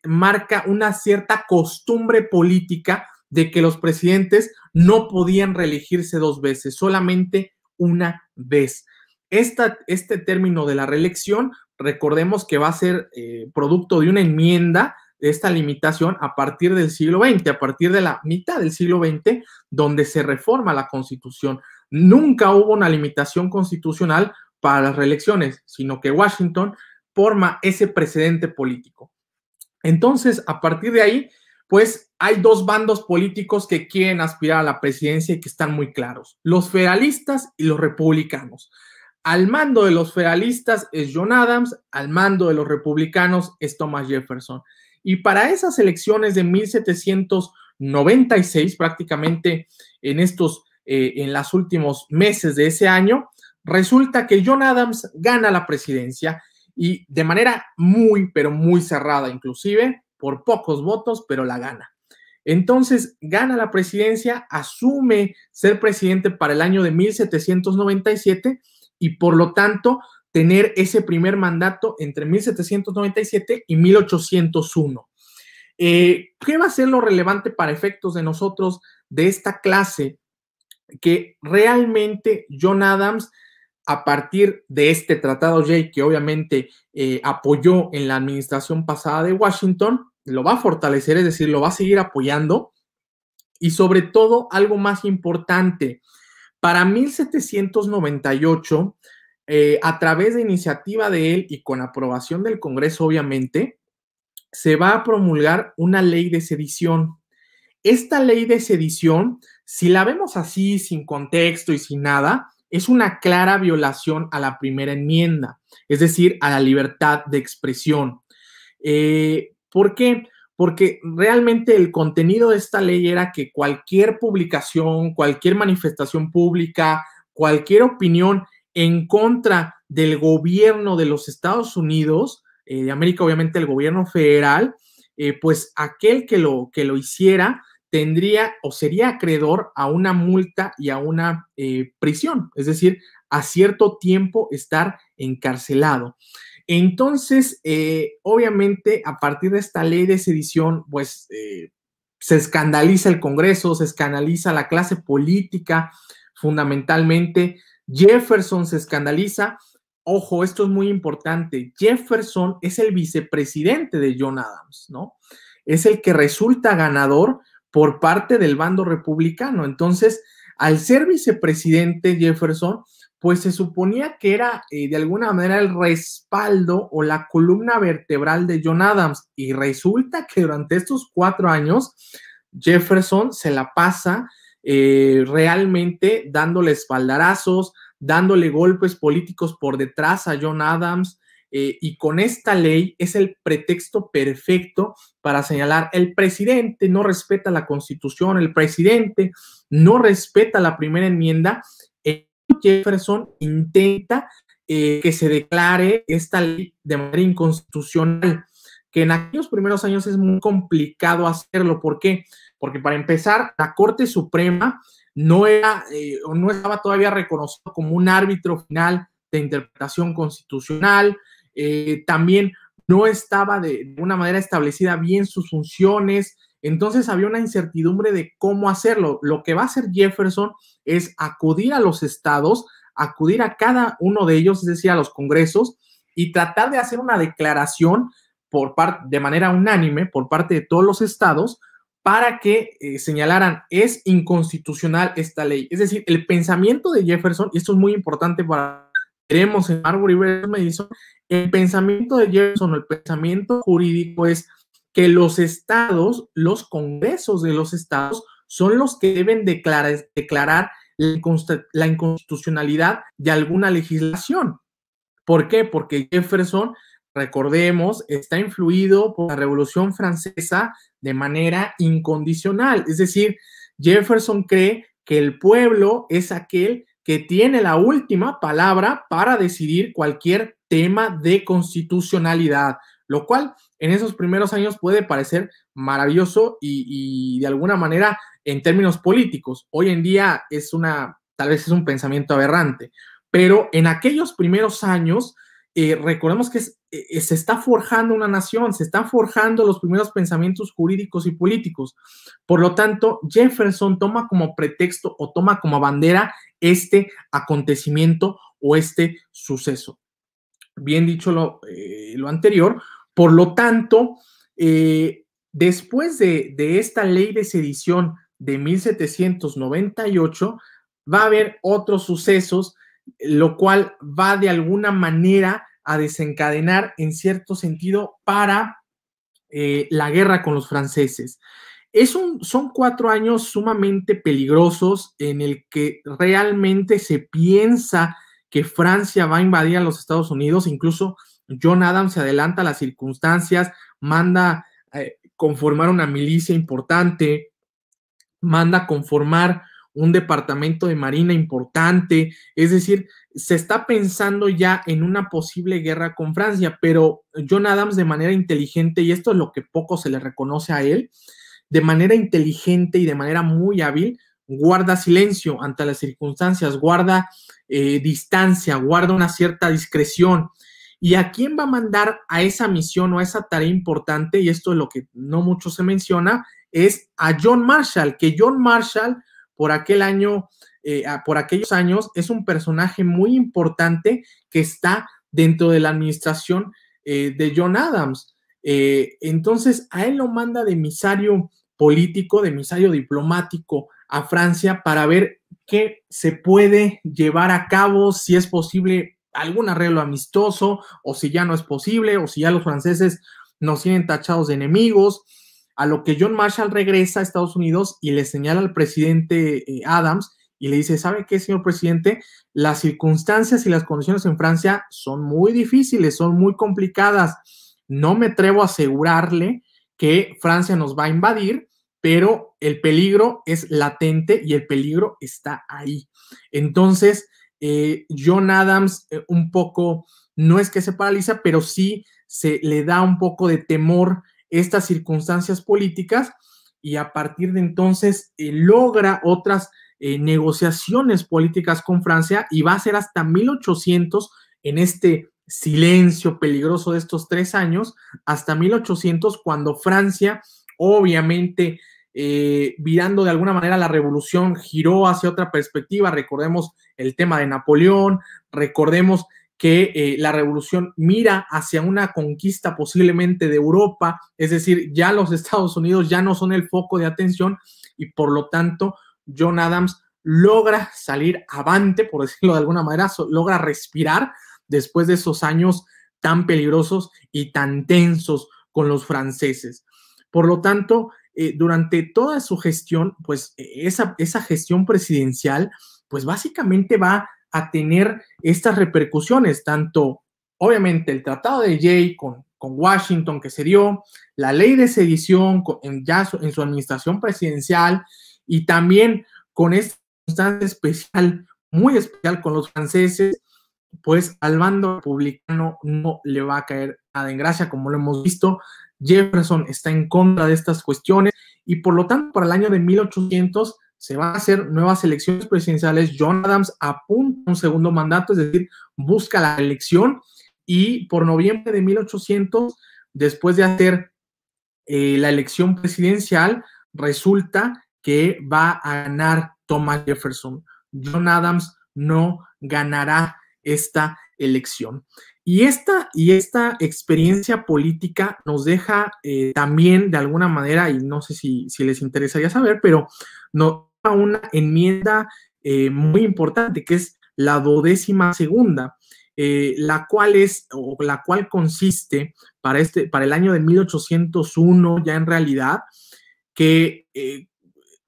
marca una cierta costumbre política de que los presidentes no podían reelegirse 2 veces, solamente una vez. Este término de la reelección, recordemos que va a ser producto de una enmienda de esta limitación a partir del siglo XX, a partir de la mitad del siglo XX, donde se reforma la Constitución. Nunca hubo una limitación constitucional para las reelecciones, sino que Washington forma ese precedente político. Entonces, a partir de ahí, pues hay 2 bandos políticos que quieren aspirar a la presidencia y que están muy claros: los federalistas y los republicanos. Al mando de los federalistas es John Adams, al mando de los republicanos es Thomas Jefferson. Y para esas elecciones de 1796, prácticamente en los últimos meses de ese año, resulta que John Adams gana la presidencia y de manera muy, pero muy cerrada, inclusive por pocos votos, pero la gana. Entonces, gana la presidencia, asume ser presidente para el año de 1797 y por lo tanto tener ese primer mandato entre 1797 y 1801. ¿Qué va a ser lo relevante para efectos de nosotros de esta clase? Que realmente John Adams, a partir de este tratado Jay, que obviamente apoyó en la administración pasada de Washington, lo va a fortalecer, es decir, lo va a seguir apoyando. Y sobre todo, algo más importante, para 1798, a través de iniciativa de él y con aprobación del Congreso, obviamente, se va a promulgar una ley de sedición. Esta ley de sedición, si la vemos así, sin contexto y sin nada, es una clara violación a la primera enmienda, es decir, a la libertad de expresión. ¿Por qué? Porque realmente el contenido de esta ley era que cualquier publicación, cualquier manifestación pública, cualquier opinión en contra del gobierno de los Estados Unidos, de América, obviamente el gobierno federal, pues aquel que lo hiciera tendría o sería acreedor a una multa y a una prisión, es decir, a cierto tiempo estar encarcelado. Entonces, obviamente, a partir de esta ley de sedición, pues se escandaliza el Congreso, se escandaliza la clase política, fundamentalmente. Jefferson se escandaliza. Ojo, esto es muy importante. Jefferson es el vicepresidente de John Adams, ¿no? Es el que resulta ganador por parte del bando republicano. Entonces, al ser vicepresidente Jefferson, pues se suponía que era de alguna manera el respaldo o la columna vertebral de John Adams, y resulta que durante estos 4 años Jefferson se la pasa realmente dándole espaldarazos, dándole golpes políticos por detrás a John Adams, y con esta ley es el pretexto perfecto para señalar: el presidente no respeta la Constitución, el presidente no respeta la primera enmienda. Jefferson intenta que se declare esta ley de manera inconstitucional, que en aquellos primeros años es muy complicado hacerlo. ¿Por qué? Porque para empezar, la Corte Suprema no estaba todavía reconocido como un árbitro final de interpretación constitucional, también no estaba de una manera establecida bien sus funciones. Entonces había una incertidumbre de cómo hacerlo. Lo que va a hacer Jefferson es acudir a los estados, acudir a cada uno de ellos, es decir, a los congresos, y tratar de hacer una declaración de manera unánime por parte de todos los estados para que señalaran: es inconstitucional esta ley. Es decir, el pensamiento de Jefferson, y esto es muy importante para veremos en Marbury versus Madison, el pensamiento de Jefferson, el pensamiento jurídico es que los estados, los congresos de los estados, son los que deben declarar la inconstitucionalidad de alguna legislación. ¿Por qué? Porque Jefferson, recordemos, está influido por la Revolución Francesa de manera incondicional. Es decir, Jefferson cree que el pueblo es aquel que tiene la última palabra para decidir cualquier tema de constitucionalidad, lo cual en esos primeros años puede parecer maravilloso y de alguna manera en términos políticos. Hoy en día tal vez es un pensamiento aberrante, pero en aquellos primeros años recordemos que se está forjando una nación, se están forjando los primeros pensamientos jurídicos y políticos. Por lo tanto, Jefferson toma como pretexto o toma como bandera este acontecimiento o este suceso. Bien dicho lo anterior, por lo tanto, después de esta ley de sedición de 1798, va a haber otros sucesos, lo cual va de alguna manera a desencadenar en cierto sentido para la guerra con los franceses. Son 4 años sumamente peligrosos en el que realmente se piensa que Francia va a invadir a los Estados Unidos. Incluso John Adams se adelanta a las circunstancias, manda conformar una milicia importante, manda conformar un departamento de marina importante, es decir, se está pensando ya en una posible guerra con Francia, pero John Adams de manera inteligente, y esto es lo que poco se le reconoce a él, de manera inteligente y de manera muy hábil, guarda silencio ante las circunstancias, guarda distancia, guarda una cierta discreción. ¿Y a quién va a mandar a esa misión o a esa tarea importante? Y esto es lo que no mucho se menciona, es a John Marshall, que John Marshall por aquellos años es un personaje muy importante que está dentro de la administración de John Adams. Entonces a él lo manda de emisario político, de emisario diplomático a Francia para ver qué se puede llevar a cabo, si es posible algún arreglo amistoso, o si ya no es posible, o si ya los franceses nos tienen tachados de enemigos. A lo que John Marshall regresa a Estados Unidos y le señala al presidente Adams y le dice, ¿sabe qué, señor presidente? Las circunstancias y las condiciones en Francia son muy difíciles, son muy complicadas. No me atrevo a asegurarle que Francia nos va a invadir, pero el peligro es latente y el peligro está ahí. Entonces, John Adams un poco, no es que se paraliza, pero sí se le da un poco de temor estas circunstancias políticas, y a partir de entonces logra otras negociaciones políticas con Francia, y va a ser hasta 1800 en este silencio peligroso de estos 3 años, hasta 1800 cuando Francia, obviamente virando de alguna manera la revolución, giró hacia otra perspectiva. Recordemos el tema de Napoleón, recordemos que la revolución mira hacia una conquista posiblemente de Europa, es decir, ya los Estados Unidos ya no son el foco de atención, y por lo tanto John Adams logra salir avante, por decirlo de alguna manera, logra respirar después de esos años tan peligrosos y tan tensos con los franceses. Por lo tanto, durante toda su gestión, pues esa gestión presidencial, pues básicamente va a tener estas repercusiones, tanto obviamente el Tratado de Jay con Washington que se dio, la ley de sedición en su administración presidencial, y también con esta circunstancia especial, muy especial con los franceses, pues al bando republicano no le va a caer nada en gracia, como lo hemos visto. Jefferson está en contra de estas cuestiones, y por lo tanto para el año de 1800 se van a hacer nuevas elecciones presidenciales. John Adams apunta un segundo mandato, es decir, busca la elección, y por noviembre de 1800, después de hacer la elección presidencial, resulta que va a ganar Thomas Jefferson. John Adams no ganará esta elección. Y esta experiencia política nos deja también de alguna manera, y no sé si les interesaría saber, pero nos da una enmienda muy importante, que es la 12ª, la cual consiste para el año de 1801, ya en realidad, que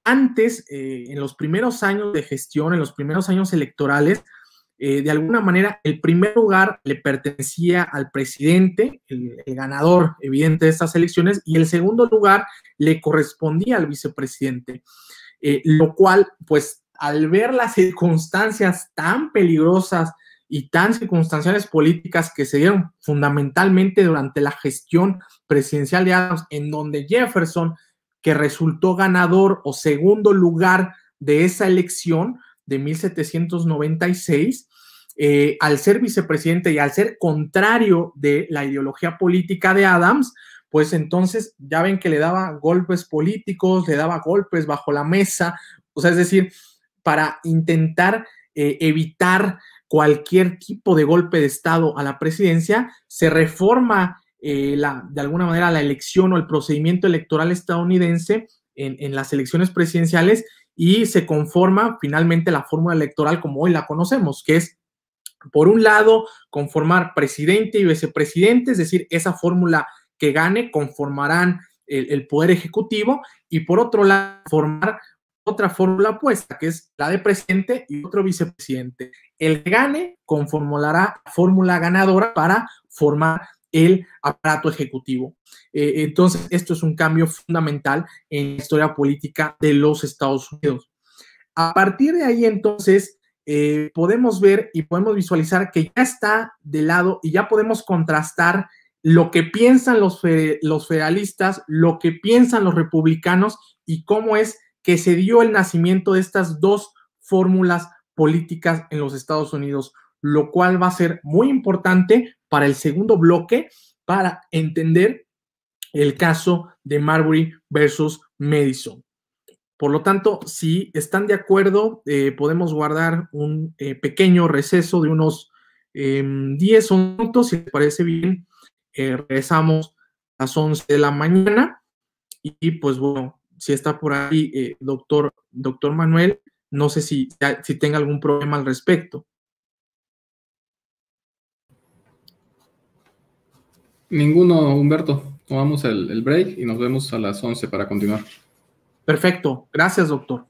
antes, en los primeros años de gestión, en los primeros años electorales, de alguna manera el primer lugar le pertenecía al presidente, el ganador evidente de estas elecciones, y el segundo lugar le correspondía al vicepresidente, lo cual, pues, al ver las circunstancias tan peligrosas y tan circunstanciales políticas que se dieron fundamentalmente durante la gestión presidencial de Adams, en donde Jefferson, que resultó ganador o segundo lugar de esa elección de 1796, al ser vicepresidente y al ser contrario de la ideología política de Adams, pues entonces ya ven que le daba golpes políticos, le daba golpes bajo la mesa, o sea, es decir, para intentar evitar cualquier tipo de golpe de Estado a la presidencia, se reforma de alguna manera la elección o el procedimiento electoral estadounidense en las elecciones presidenciales y se conforma finalmente la fórmula electoral como hoy la conocemos, que es, por un lado, conformar presidente y vicepresidente, es decir, esa fórmula que gane conformarán el Poder Ejecutivo, y por otro lado, formar otra fórmula opuesta, que es la de presidente y otro vicepresidente. El que gane conformará la fórmula ganadora para formar el aparato ejecutivo. Entonces, esto es un cambio fundamental en la historia política de los Estados Unidos. A partir de ahí, entonces, podemos ver y podemos visualizar que ya está de lado y ya podemos contrastar lo que piensan los federalistas, lo que piensan los republicanos y cómo es que se dio el nacimiento de estas dos fórmulas políticas en los Estados Unidos, lo cual va a ser muy importante para el segundo bloque para entender el caso de Marbury versus Madison. Por lo tanto, si están de acuerdo, podemos guardar un pequeño receso de unos 10 minutos, si les parece bien. Regresamos a las 11 de la mañana y pues bueno, si está por ahí doctor Manuel, no sé si tenga algún problema al respecto. Ninguno, Humberto. Tomamos el break y nos vemos a las 11 para continuar. Perfecto. Gracias, doctor.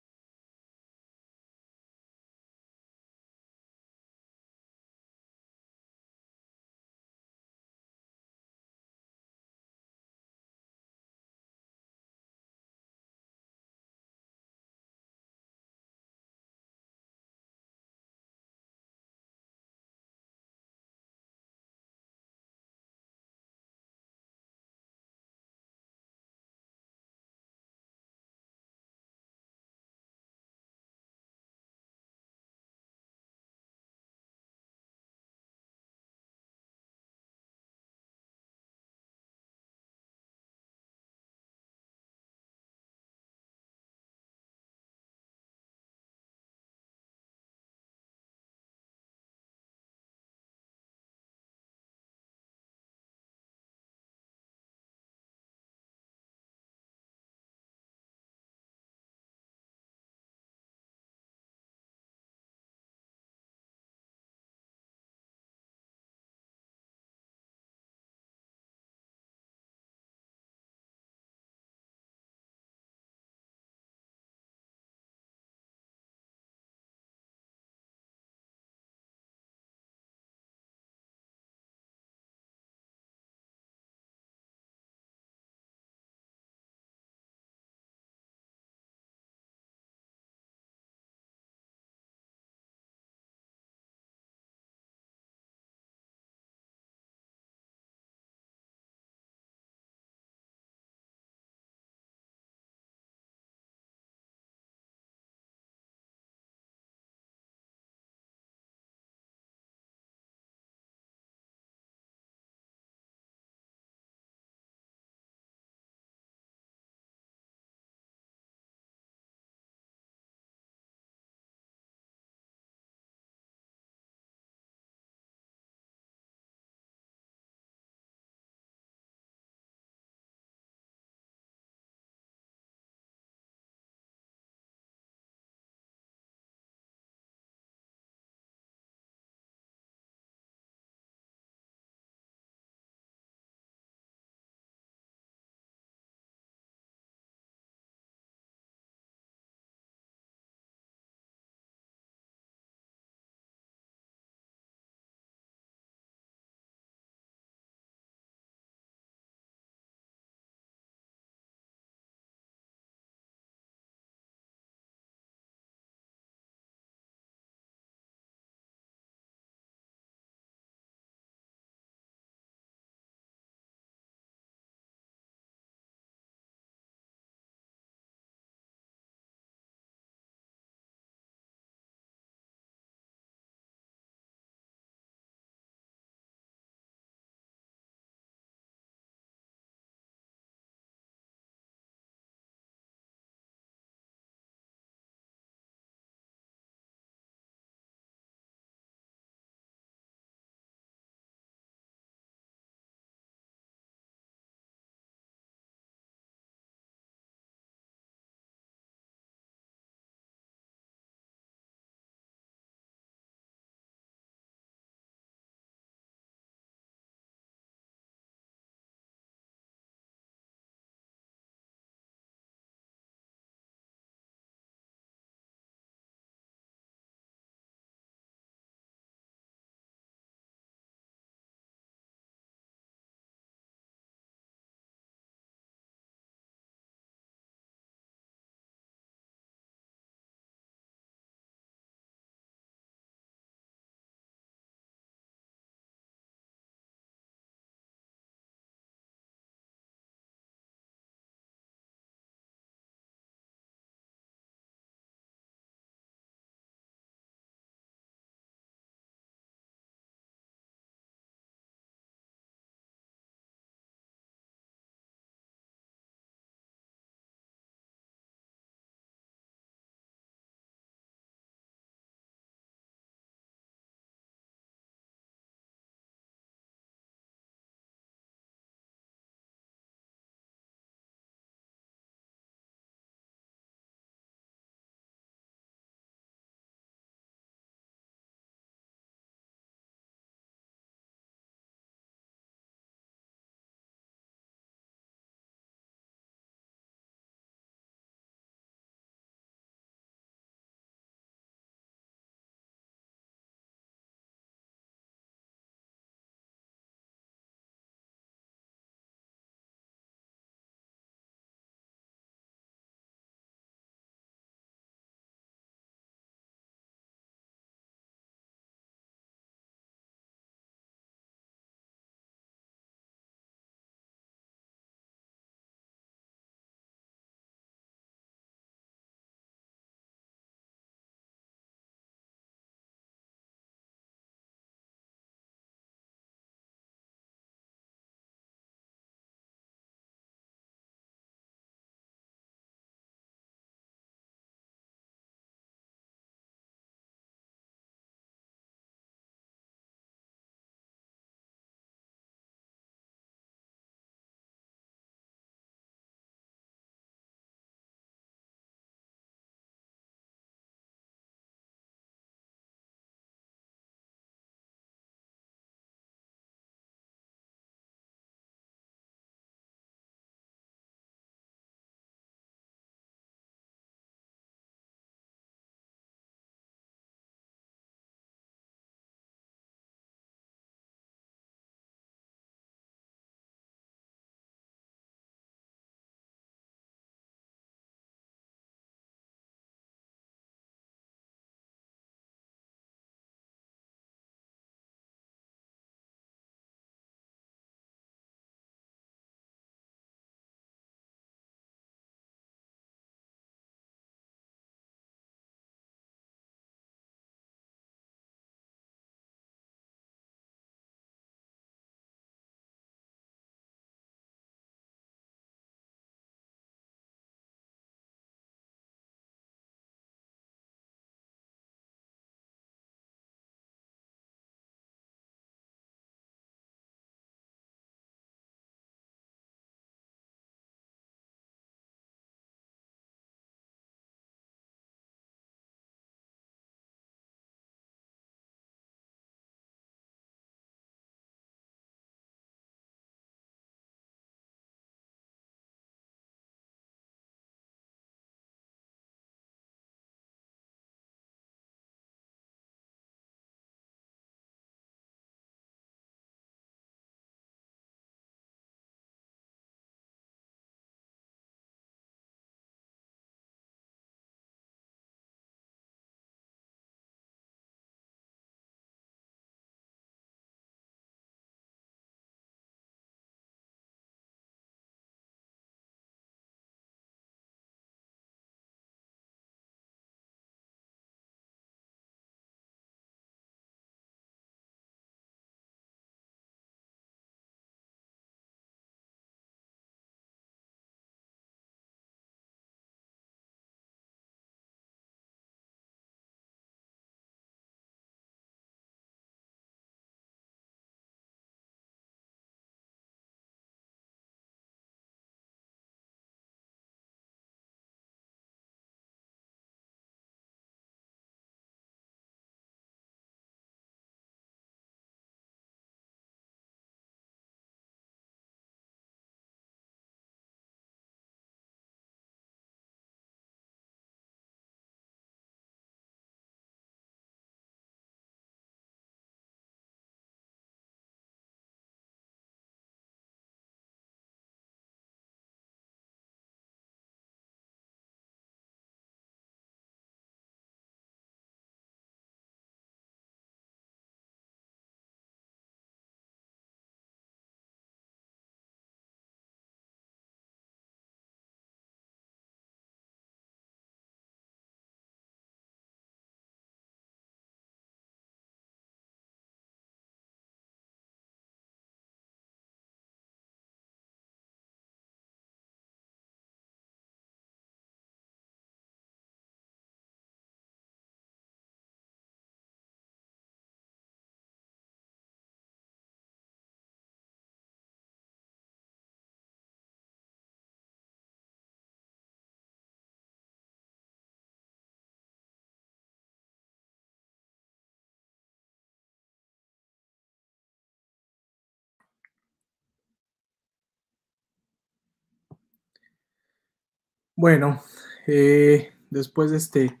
Bueno, después de este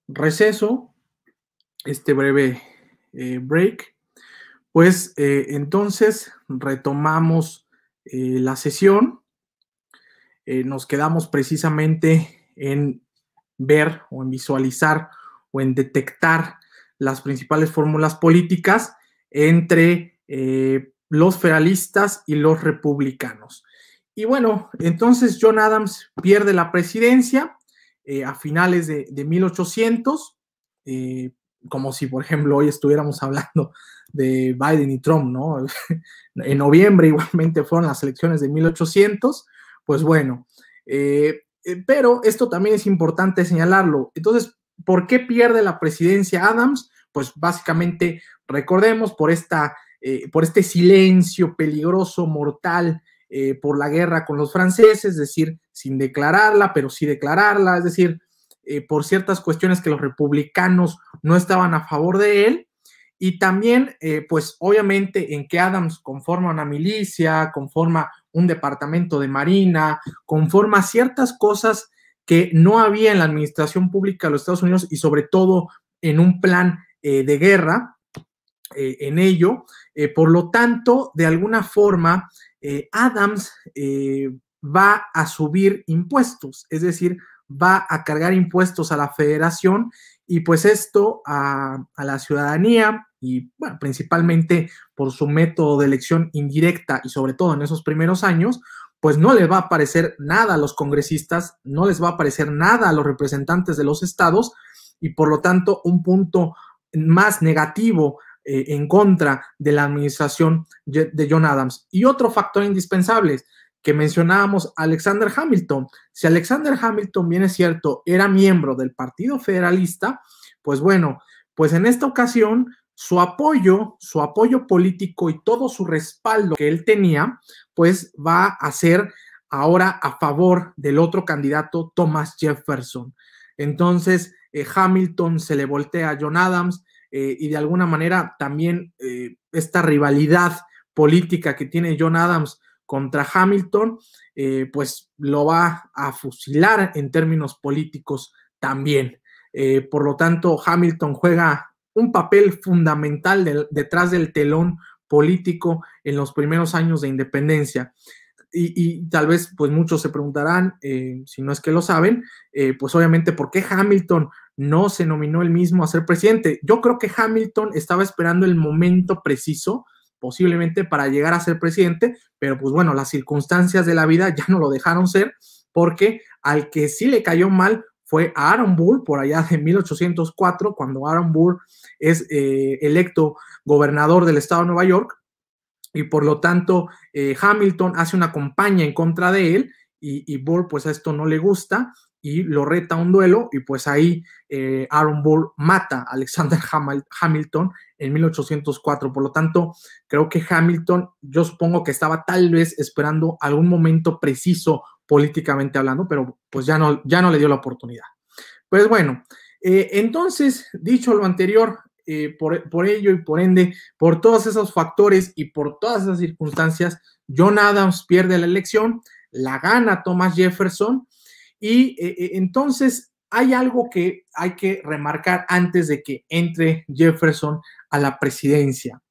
receso, este breve break, pues entonces retomamos la sesión. Nos quedamos precisamente en ver o en visualizar o en detectar las principales fórmulas políticas entre los federalistas y los republicanos. Y bueno, entonces John Adams pierde la presidencia a finales de 1800, como si, por ejemplo, hoy estuviéramos hablando de Biden y Trump, ¿no? En noviembre igualmente fueron las elecciones de 1800, pues bueno, pero esto también es importante señalarlo. Entonces, ¿por qué pierde la presidencia Adams? Pues básicamente, recordemos, por este silencio peligroso, mortal, por la guerra con los franceses, es decir, sin declararla, pero sí declararla, es decir, por ciertas cuestiones que los republicanos no estaban a favor de él, y también, pues obviamente, en que Adams conforma una milicia, conforma un departamento de marina, conforma ciertas cosas que no había en la administración pública de los Estados Unidos y sobre todo en un plan de guerra en ello. Por lo tanto, de alguna forma, Adams va a subir impuestos, es decir, va a cargar impuestos a la federación y pues esto a la ciudadanía y bueno, principalmente por su método de elección indirecta y sobre todo en esos primeros años, pues no les va a parecer nada a los congresistas, no les va a parecer nada a los representantes de los estados y por lo tanto un punto más negativo en contra de la administración de John Adams. Y otro factor indispensable que mencionábamos, Alexander Hamilton. Si Alexander Hamilton, bien es cierto, era miembro del Partido Federalista, pues bueno, pues en esta ocasión su apoyo político y todo su respaldo que él tenía, pues va a ser ahora a favor del otro candidato, Thomas Jefferson. Entonces, Hamilton se le voltea a John Adams y de alguna manera también esta rivalidad política que tiene John Adams contra Hamilton, pues lo va a fusilar en términos políticos también. Por lo tanto, Hamilton juega un papel fundamental detrás del telón político en los primeros años de independencia. Y tal vez pues muchos se preguntarán, si no es que lo saben, pues obviamente ¿por qué Hamilton no se nominó él mismo a ser presidente? Yo creo que Hamilton estaba esperando el momento preciso posiblemente para llegar a ser presidente, pero pues bueno, las circunstancias de la vida ya no lo dejaron ser, porque al que sí le cayó mal fue a Aaron Burr, por allá de 1804, cuando Aaron Burr es electo gobernador del estado de Nueva York, y por lo tanto Hamilton hace una campaña en contra de él, y Burr pues a esto no le gusta, y lo reta a un duelo, y pues ahí Aaron Burr mata a Alexander Hamilton en 1804. Por lo tanto, creo que Hamilton, yo supongo que estaba tal vez esperando algún momento preciso políticamente hablando, pero pues ya no le dio la oportunidad. Pues bueno, entonces, dicho lo anterior, por ello y por ende, por todos esos factores y por todas esas circunstancias, John Adams pierde la elección, la gana Thomas Jefferson, y entonces hay algo que hay que remarcar antes de que entre Jefferson a la presidencia.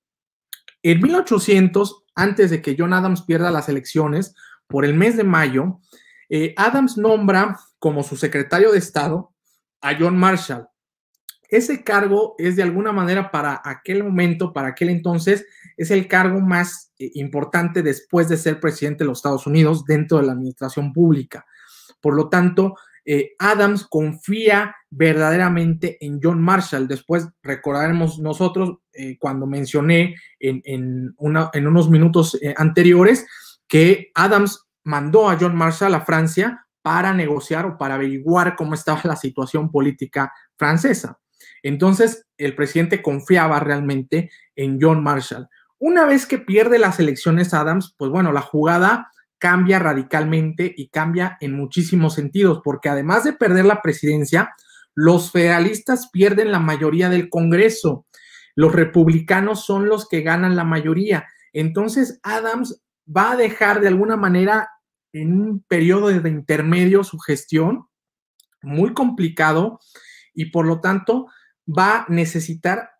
En 1800, antes de que John Adams pierda las elecciones, por el mes de mayo, Adams nombra como su secretario de Estado a John Marshall. Ese cargo es de alguna manera para aquel momento, para aquel entonces, es el cargo más importante después de ser presidente de los Estados Unidos dentro de la administración pública. Por lo tanto, Adams confía verdaderamente en John Marshall. Después recordaremos nosotros cuando mencioné en unos minutos anteriores que Adams mandó a John Marshall a Francia para negociar o para averiguar cómo estaba la situación política francesa. Entonces, el presidente confiaba realmente en John Marshall. Una vez que pierde las elecciones Adams, pues bueno, la jugada cambia radicalmente y cambia en muchísimos sentidos, porque además de perder la presidencia, los federalistas pierden la mayoría del Congreso. Los republicanos son los que ganan la mayoría. Entonces, Adams va a dejar de alguna manera un periodo de intermedio su gestión, muy complicado, y por lo tanto va a necesitar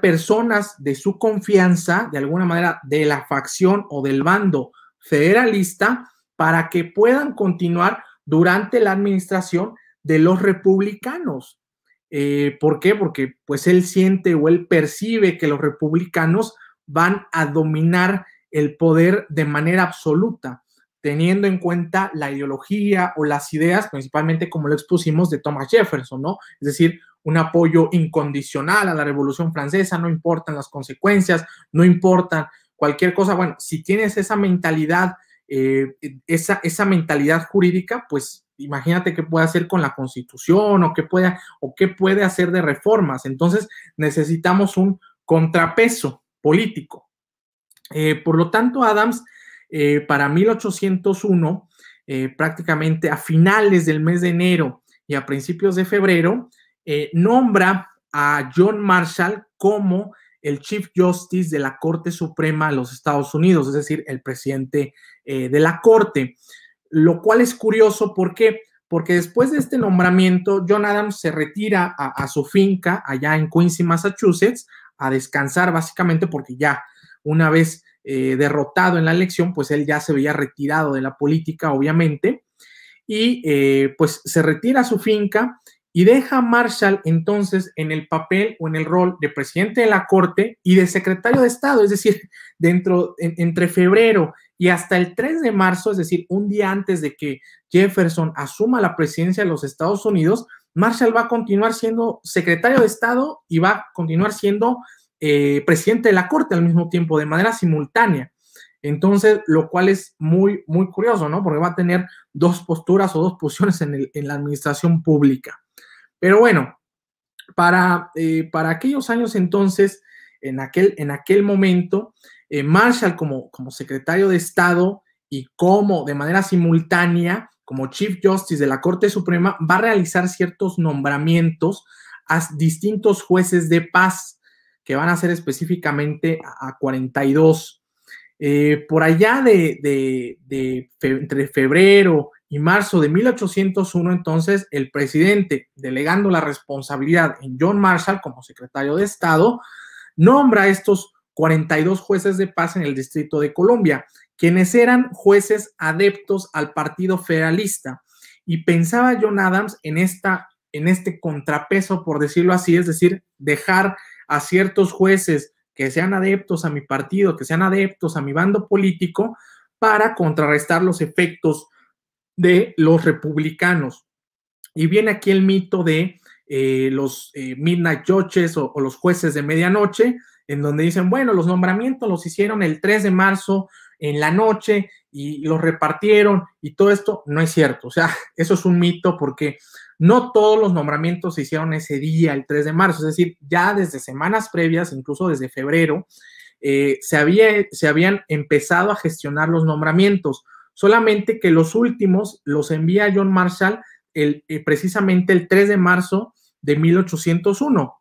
personas de su confianza, de alguna manera, de la facción o del bando federalista, para que puedan continuar durante la administración de los republicanos. ¿Por qué? Porque pues él siente o él percibe que los republicanos van a dominar el poder de manera absoluta, teniendo en cuenta la ideología o las ideas, principalmente como lo expusimos, de Thomas Jefferson, ¿no? Es decir, un apoyo incondicional a la Revolución Francesa, no importan las consecuencias, no importan cualquier cosa. Bueno, si tienes esa mentalidad, esa mentalidad jurídica, pues imagínate qué puede hacer con la Constitución o qué puede hacer de reformas. Entonces necesitamos un contrapeso político. Por lo tanto, Adams, para 1801, prácticamente a finales del mes de enero y a principios de febrero, nombra a John Marshall como el Chief Justice de la Corte Suprema de los Estados Unidos, es decir, el presidente de la Corte, lo cual es curioso. ¿Por qué? Porque después de este nombramiento, John Adams se retira a su finca allá en Quincy, Massachusetts, a descansar básicamente, porque ya una vez derrotado en la elección, pues él ya se veía retirado de la política, obviamente, y pues se retira a su finca y deja a Marshall entonces en el papel o en el rol de presidente de la Corte y de secretario de Estado, es decir, entre febrero y hasta el 3 de marzo, es decir, un día antes de que Jefferson asuma la presidencia de los Estados Unidos, Marshall va a continuar siendo secretario de Estado y va a continuar siendo presidente de la Corte al mismo tiempo, de manera simultánea. Entonces, lo cual es muy, muy curioso, ¿no? Porque va a tener dos posturas o dos posiciones en la administración pública. Pero bueno, para aquellos años entonces, en aquel momento, Marshall como secretario de Estado y como de manera simultánea, como Chief Justice de la Corte Suprema, va a realizar ciertos nombramientos a distintos jueces de paz, que van a ser específicamente a 42. Por allá entre febrero y marzo de 1801, entonces, el presidente, delegando la responsabilidad en John Marshall como secretario de Estado, nombra a estos 42 jueces de paz en el Distrito de Columbia, quienes eran jueces adeptos al Partido Federalista. Y pensaba John Adams en este contrapeso, por decirlo así, es decir, dejar a ciertos jueces que sean adeptos a mi partido, que sean adeptos a mi bando político, para contrarrestar los efectos de los republicanos. Y viene aquí el mito de los midnight judges o los jueces de medianoche, en donde dicen, bueno, los nombramientos los hicieron el 3 de marzo en la noche y los repartieron y todo esto. No es cierto, o sea, eso es un mito, porque no todos los nombramientos se hicieron ese día, el 3 de marzo, es decir, ya desde semanas previas, incluso desde febrero, se habían empezado a gestionar los nombramientos, solamente que los últimos los envía John Marshall precisamente el 3 de marzo de 1801.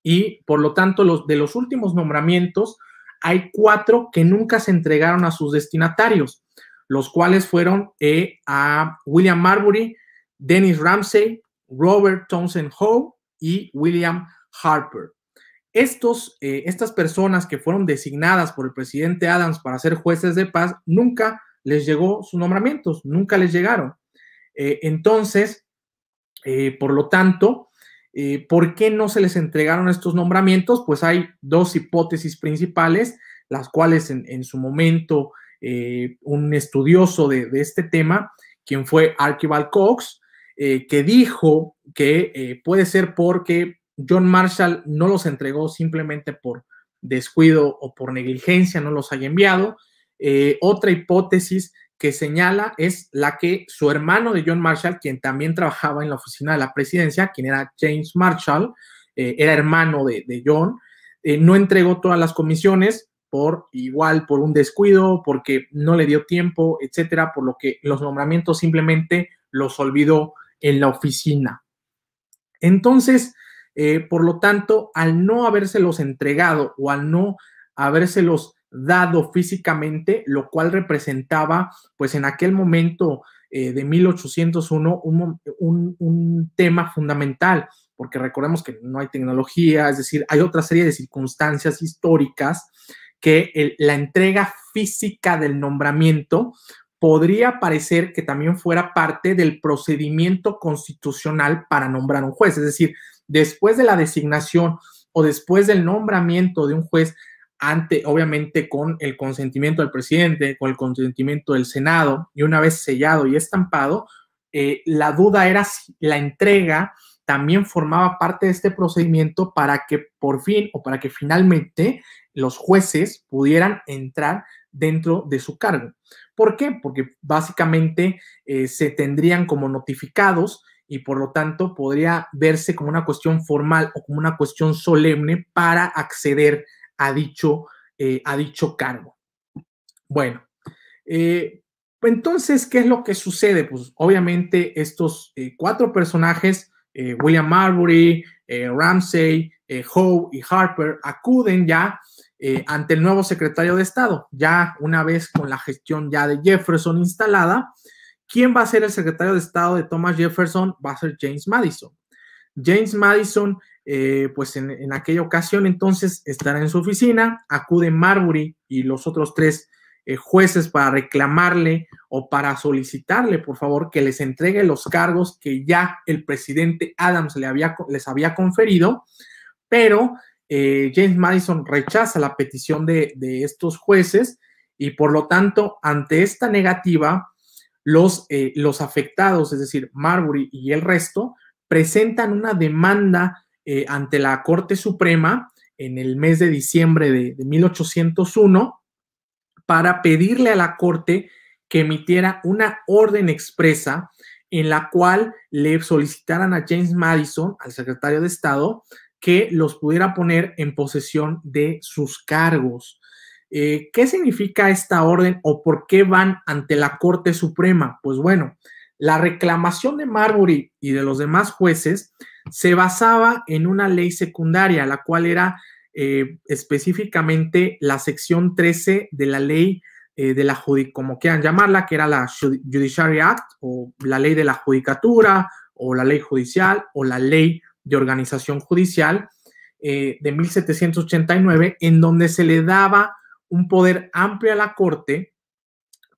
Y por lo tanto, de los últimos nombramientos, hay 4 que nunca se entregaron a sus destinatarios, los cuales fueron a William Marbury, Dennis Ramsay, Robert Townsend Howe y William Harper. Estas personas que fueron designadas por el presidente Adams para ser jueces de paz, nunca les llegó sus nombramientos, nunca les llegaron. Entonces, por lo tanto, ¿por qué no se les entregaron estos nombramientos? Pues hay 2 hipótesis principales, las cuales en su momento un estudioso de este tema, quien fue Archibald Cox, que dijo que puede ser porque John Marshall no los entregó simplemente por descuido o por negligencia, no los haya enviado. Otra hipótesis que señala es la que su hermano de John Marshall, quien también trabajaba en la oficina de la presidencia, quien era James Marshall, era hermano de John, no entregó todas las comisiones por un descuido, porque no le dio tiempo, etcétera, por lo que los nombramientos simplemente los olvidó en la oficina. Entonces, por lo tanto, al no habérselos entregado o al no habérselos dado físicamente, lo cual representaba, pues en aquel momento de 1801, un tema fundamental, porque recordemos que no hay tecnología, es decir, hay otra serie de circunstancias históricas que la entrega física del nombramiento podría parecer que también fuera parte del procedimiento constitucional para nombrar un juez, es decir, después de la designación o después del nombramiento de un juez, obviamente con el consentimiento del presidente, con el consentimiento del Senado, y una vez sellado y estampado, la duda era si la entrega también formaba parte de este procedimiento para que por fin o para que finalmente los jueces pudieran entrar dentro de su cargo. ¿Por qué? Porque básicamente se tendrían como notificados y por lo tanto podría verse como una cuestión formal o como una cuestión solemne para acceder a dicho cargo. Bueno, entonces, ¿qué es lo que sucede? Pues obviamente estos 4 personajes, William Marbury, Ramsay, Howe y Harper, acuden ya ante el nuevo secretario de Estado, ya una vez con la gestión ya de Jefferson instalada. ¿Quién va a ser el secretario de Estado de Thomas Jefferson? Va a ser James Madison. James Madison, pues en aquella ocasión entonces estará en su oficina, acude Marbury y los otros 3 jueces para reclamarle o para solicitarle, por favor, que les entregue los cargos que ya el presidente Adams les había conferido, pero James Madison rechaza la petición de estos jueces y por lo tanto, ante esta negativa, los afectados, es decir, Marbury y el resto, presentan una demanda ante la Corte Suprema en el mes de diciembre de 1801 para pedirle a la Corte que emitiera una orden expresa en la cual le solicitaran a James Madison, al secretario de Estado, que los pudiera poner en posesión de sus cargos. ¿Qué significa esta orden o por qué van ante la Corte Suprema? Pues bueno, la reclamación de Marbury y de los demás jueces se basaba en una ley secundaria, la cual era específicamente la sección 13 de la ley de la como quieran llamarla, que era la Judiciary Act o la ley de la judicatura o la ley judicial o la ley de organización judicial de 1789, en donde se le daba un poder amplio a la Corte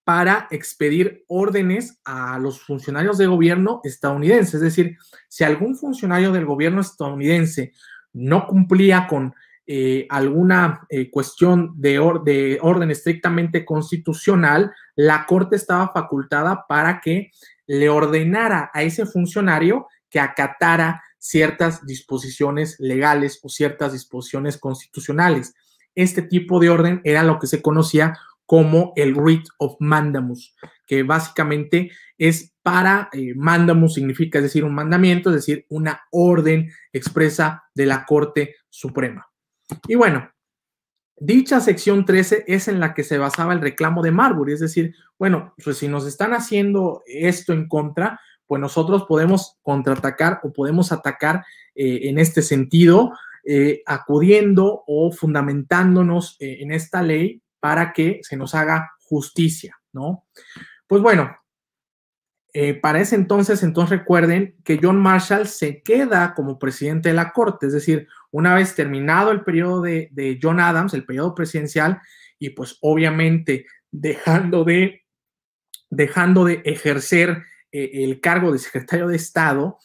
para expedir órdenes a los funcionarios de gobierno estadounidenses. Es decir, si algún funcionario del gobierno estadounidense no cumplía con alguna cuestión de orden estrictamente constitucional, la Corte estaba facultada para que le ordenara a ese funcionario que acatara ciertas disposiciones legales o ciertas disposiciones constitucionales. Este tipo de orden era lo que se conocía como el writ of mandamus, que básicamente es para, mandamus significa, es decir, un mandamiento, es decir, una orden expresa de la Corte Suprema. Y bueno, dicha sección 13 es en la que se basaba el reclamo de Marbury, es decir, bueno, pues si nos están haciendo esto en contra, pues nosotros podemos contraatacar o podemos atacar en este sentido, acudiendo o fundamentándonos en esta ley para que se nos haga justicia, ¿no? Pues bueno, para ese entonces recuerden que John Marshall se queda como presidente de la Corte, es decir, una vez terminado el periodo de John Adams, el periodo presidencial, y pues obviamente dejando de ejercer el cargo de secretario de Estado,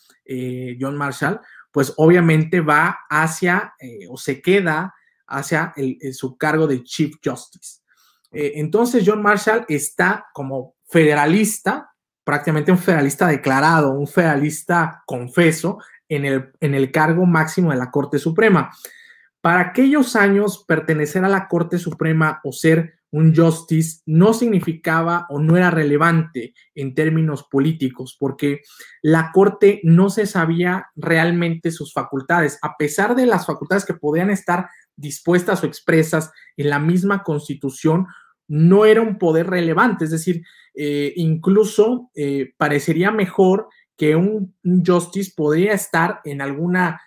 John Marshall, pues obviamente va hacia o se queda hacia su cargo de Chief Justice. Entonces John Marshall está como federalista, prácticamente un federalista declarado, un federalista confeso en el cargo máximo de la Corte Suprema. Para aquellos años, pertenecer a la Corte Suprema o ser un justice no significaba o no era relevante en términos políticos, porque la Corte no se sabía realmente sus facultades, a pesar de las facultades que podían estar dispuestas o expresas en la misma Constitución, no era un poder relevante, es decir, incluso parecería mejor que un justice podría estar en alguna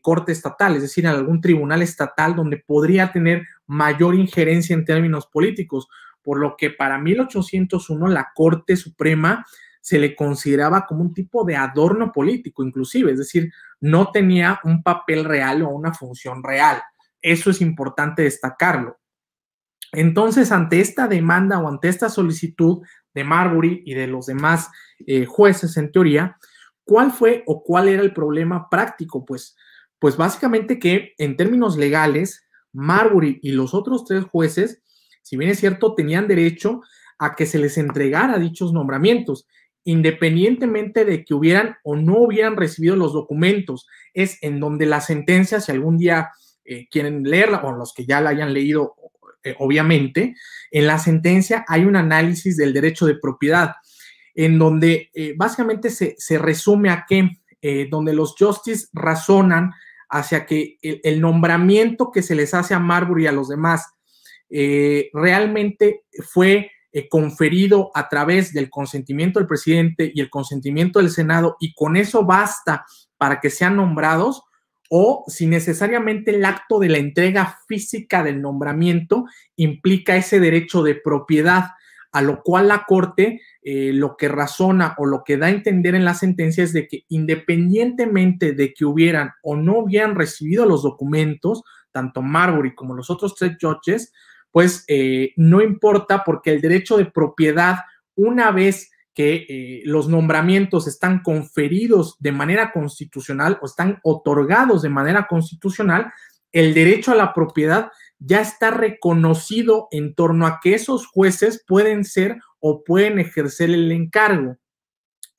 corte estatal, es decir, en algún tribunal estatal donde podría tener mayor injerencia en términos políticos, por lo que para 1801 la Corte Suprema se le consideraba como un tipo de adorno político inclusive, es decir, no tenía un papel real o una función real. Eso es importante destacarlo. Entonces, ante esta demanda o ante esta solicitud de Marbury y de los demás jueces, en teoría, ¿cuál fue o cuál era el problema práctico? Pues básicamente que en términos legales, Marbury y los otros 3 jueces, si bien es cierto, tenían derecho a que se les entregara dichos nombramientos, independientemente de que hubieran o no hubieran recibido los documentos. Es en donde la sentencia, si algún día quieren leerla, o los que ya la hayan leído, obviamente, en la sentencia hay un análisis del derecho de propiedad, en donde básicamente se resume a que donde los justices razonan hacia que el nombramiento que se les hace a Marbury y a los demás realmente fue conferido a través del consentimiento del presidente y el consentimiento del Senado, y con eso basta para que sean nombrados, o si necesariamente el acto de la entrega física del nombramiento implica ese derecho de propiedad, a lo cual la Corte lo que razona o lo que da a entender en la sentencia es de que independientemente de que hubieran o no hubieran recibido los documentos, tanto Marbury como los otros 3 judges, pues no importa, porque el derecho de propiedad, una vez que los nombramientos están conferidos de manera constitucional o están otorgados de manera constitucional, el derecho a la propiedad ya está reconocido en torno a que esos jueces pueden ser o pueden ejercer el encargo.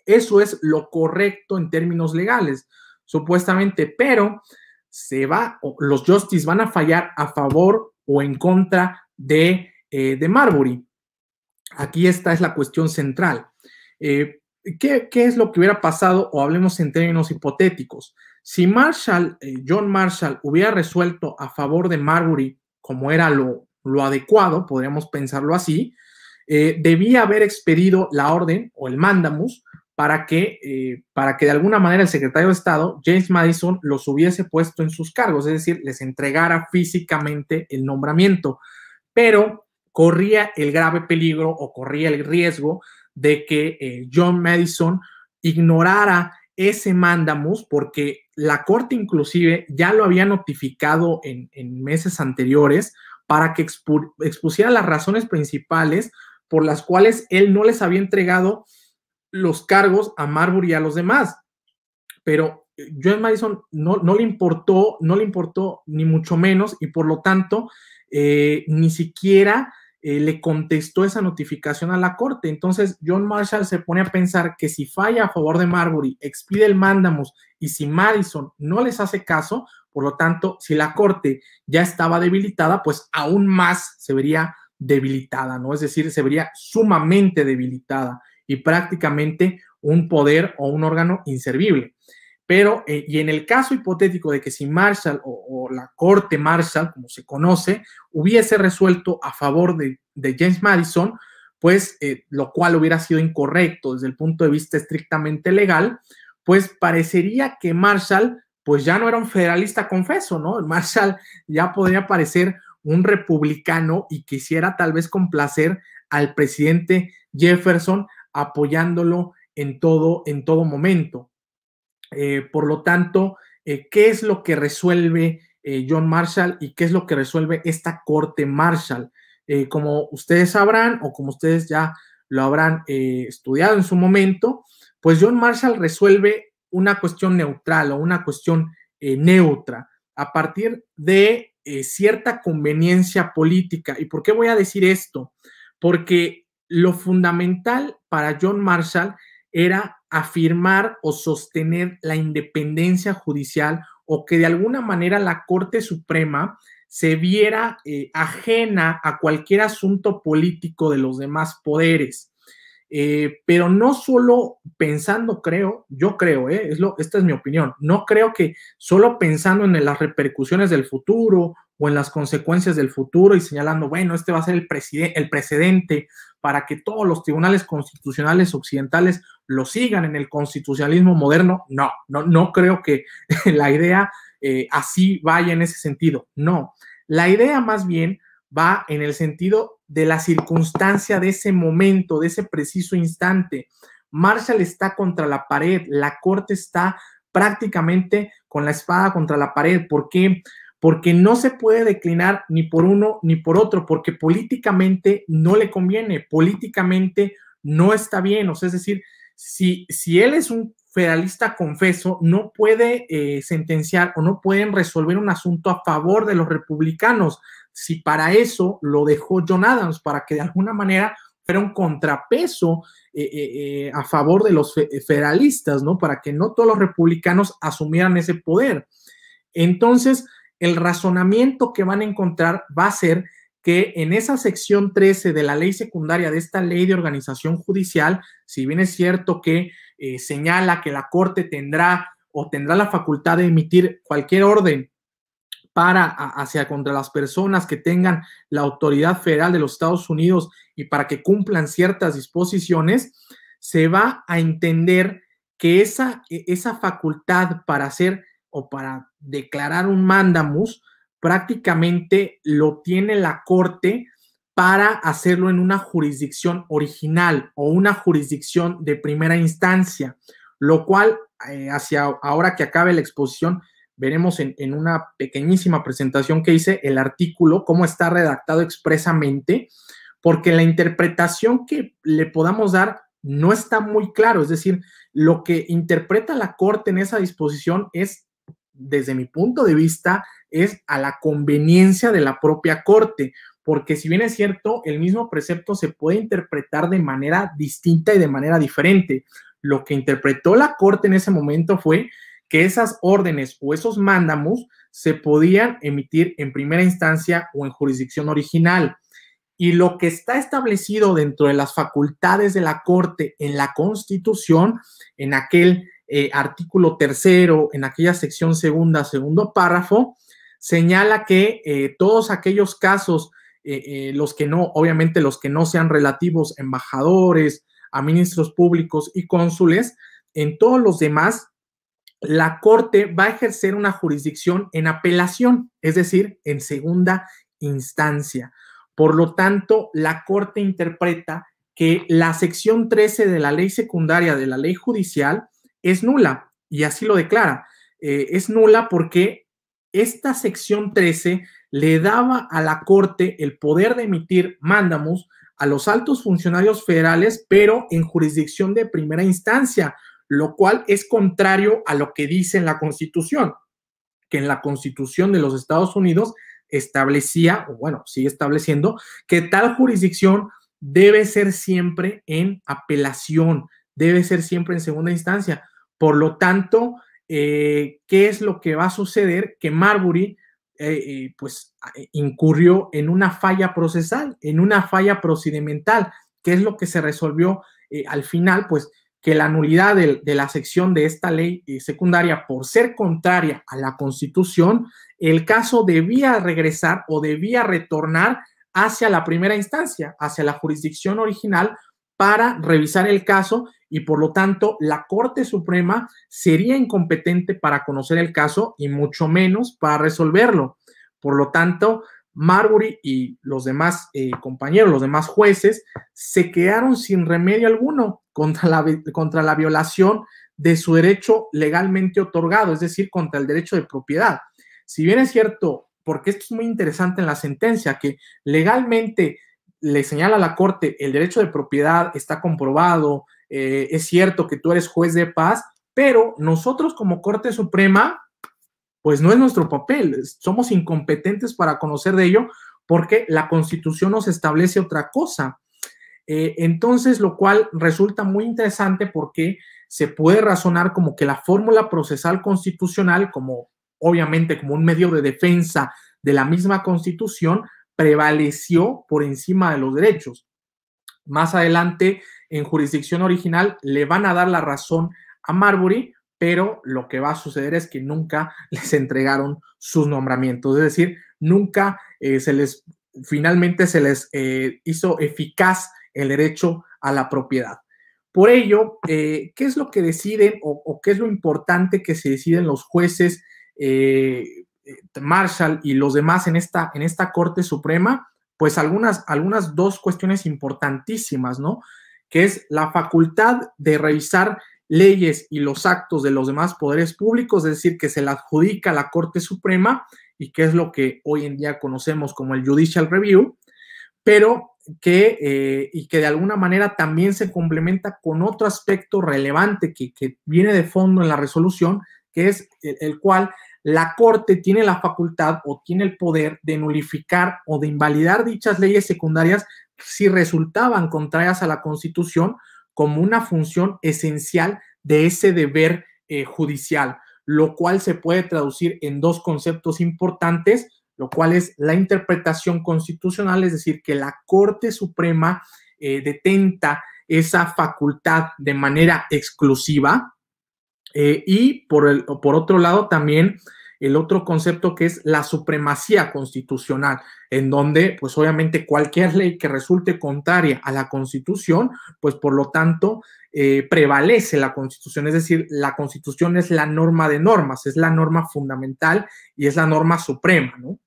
Eso es lo correcto en términos legales, supuestamente, pero los justices van a fallar a favor o en contra de Marbury. Aquí esta es la cuestión central. ¿Qué es lo que hubiera pasado? O hablemos en términos hipotéticos. Si John Marshall hubiera resuelto a favor de Marbury, como era lo adecuado, podríamos pensarlo así, debía haber expedido la orden o el mandamus para que de alguna manera el secretario de Estado, James Madison, los hubiese puesto en sus cargos, es decir, les entregara físicamente el nombramiento, pero corría el grave peligro o corría el riesgo de que John Madison ignorara ese mandamus, porque la Corte inclusive ya lo había notificado en meses anteriores para que expusiera las razones principales por las cuales él no les había entregado los cargos a Marbury y a los demás. Pero John Madison no le importó ni mucho menos, y por lo tanto ni siquiera le contestó esa notificación a la Corte. Entonces John Marshall se pone a pensar que si falla a favor de Marbury, expide el mandamus, y si Madison no les hace caso, por lo tanto, si la Corte ya estaba debilitada, pues aún más se vería debilitada, ¿no? Es decir, se vería sumamente debilitada y prácticamente un poder o un órgano inservible. Pero, y en el caso hipotético de que si Marshall o la Corte Marshall, como se conoce, hubiese resuelto a favor de James Madison, pues lo cual hubiera sido incorrecto desde el punto de vista estrictamente legal, pues parecería que Marshall pues ya no era un federalista confeso, ¿no? Marshall ya podría parecer un republicano y quisiera tal vez complacer al presidente Jefferson apoyándolo en todo momento. Por lo tanto, ¿qué es lo que resuelve John Marshall y qué es lo que resuelve esta Corte Marshall? Como ustedes sabrán, o como ustedes ya lo habrán estudiado en su momento, pues John Marshall resuelve una cuestión neutral o una cuestión neutra a partir de cierta conveniencia política. ¿Y por qué voy a decir esto? Porque lo fundamental para John Marshall era afirmar o sostener la independencia judicial, o que de alguna manera la Corte Suprema se viera ajena a cualquier asunto político de los demás poderes. Pero no solo pensando, esta es mi opinión, no creo que solo pensando en las repercusiones del futuro o en las consecuencias del futuro y señalando, bueno, este va a ser el precedente para que todos los tribunales constitucionales occidentales lo sigan en el constitucionalismo moderno. No creo que la idea así vaya en ese sentido. No, la idea más bien va en el sentido de la circunstancia de ese momento, de ese preciso instante. Marshall está contra la pared, la corte está prácticamente con la espada contra la pared. ¿Por qué? Porque no se puede declinar ni por uno ni por otro, porque políticamente no le conviene, políticamente no está bien. O sea, es decir, si él es un federalista confeso, no puede sentenciar o no pueden resolver un asunto a favor de los republicanos. Si para eso lo dejó John Adams, para que de alguna manera fuera un contrapeso a favor de los federalistas, ¿no? Para que no todos los republicanos asumieran ese poder. Entonces, el razonamiento que van a encontrar va a ser que en esa sección 13 de la ley secundaria de esta ley de organización judicial, si bien es cierto que señala que la Corte tendrá la facultad de emitir cualquier orden contra las personas que tengan la autoridad federal de los Estados Unidos y para que cumplan ciertas disposiciones, se va a entender que esa facultad para hacer o para declarar un mandamus prácticamente lo tiene la Corte para hacerlo en una jurisdicción original o una jurisdicción de primera instancia, lo cual hacia ahora que acabe la exposición veremos en una pequeñísima presentación que hice el artículo, cómo está redactado expresamente, porque la interpretación que le podamos dar no está muy claro. Es decir, lo que interpreta la Corte en esa disposición es, desde mi punto de vista, es a la conveniencia de la propia Corte, porque si bien es cierto, el mismo precepto se puede interpretar de manera distinta y de manera diferente. Lo que interpretó la Corte en ese momento fue que esas órdenes o esos mandamus se podían emitir en primera instancia o en jurisdicción original. Y lo que está establecido dentro de las facultades de la Corte en la Constitución, en aquel artículo 3º, en aquella sección segunda, segundo párrafo, señala que todos aquellos casos, los que no, obviamente los que no sean relativos a embajadores, a ministros públicos y cónsules, en todos los demás, la Corte va a ejercer una jurisdicción en apelación, es decir, en segunda instancia. Por lo tanto, la Corte interpreta que la sección 13 de la ley secundaria de la ley judicial es nula, y así lo declara. Es nula porque esta sección 13 le daba a la Corte el poder de emitir mandamus a los altos funcionarios federales, pero en jurisdicción de primera instancia, lo cual es contrario a lo que dice en la Constitución, que en la Constitución de los Estados Unidos establecía, o bueno, sigue estableciendo, que tal jurisdicción debe ser siempre en apelación, debe ser siempre en segunda instancia. Por lo tanto, ¿qué es lo que va a suceder? Que Marbury pues incurrió en una falla procesal, en una falla procedimental. ¿Qué es lo que se resolvió al final? Pues que la nulidad de la sección de esta ley secundaria, por ser contraria a la Constitución, el caso debía regresar o debía retornar hacia la primera instancia, hacia la jurisdicción original, para revisar el caso, y por lo tanto la Corte Suprema sería incompetente para conocer el caso y mucho menos para resolverlo. Por lo tanto, Marbury y los demás compañeros, los demás jueces, se quedaron sin remedio alguno contra la violación de su derecho legalmente otorgado, es decir, contra el derecho de propiedad. Si bien es cierto, porque esto es muy interesante en la sentencia, que legalmente le señala a la Corte el derecho de propiedad está comprobado, es cierto que tú eres juez de paz, pero nosotros como Corte Suprema, pues no es nuestro papel, somos incompetentes para conocer de ello porque la Constitución nos establece otra cosa. Entonces, lo cual resulta muy interesante porque se puede razonar como que la fórmula procesal constitucional, como obviamente como un medio de defensa de la misma Constitución, prevaleció por encima de los derechos. Más adelante, en jurisdicción original, le van a dar la razón a Marbury, pero lo que va a suceder es que nunca les entregaron sus nombramientos, es decir, nunca finalmente se les hizo eficaz el derecho a la propiedad. Por ello, ¿qué es lo que deciden o qué es lo importante que se deciden los jueces Marshall y los demás en esta Corte Suprema? Pues algunas dos cuestiones importantísimas, ¿no? Que es la facultad de revisar leyes y los actos de los demás poderes públicos, es decir, que se le adjudica a la Corte Suprema y que es lo que hoy en día conocemos como el Judicial Review, pero que de alguna manera también se complementa con otro aspecto relevante que viene de fondo en la resolución, que es el cual la Corte tiene la facultad o tiene el poder de nulificar o de invalidar dichas leyes secundarias si resultaban contrarias a la Constitución, como una función esencial de ese deber judicial, lo cual se puede traducir en dos conceptos importantes, lo cual es la interpretación constitucional, es decir, que la Corte Suprema detenta esa facultad de manera exclusiva, y por otro lado también el otro concepto que es la supremacía constitucional, en donde pues obviamente cualquier ley que resulte contraria a la Constitución, pues por lo tanto prevalece la Constitución, es decir, la Constitución es la norma de normas, es la norma fundamental y es la norma suprema, ¿no?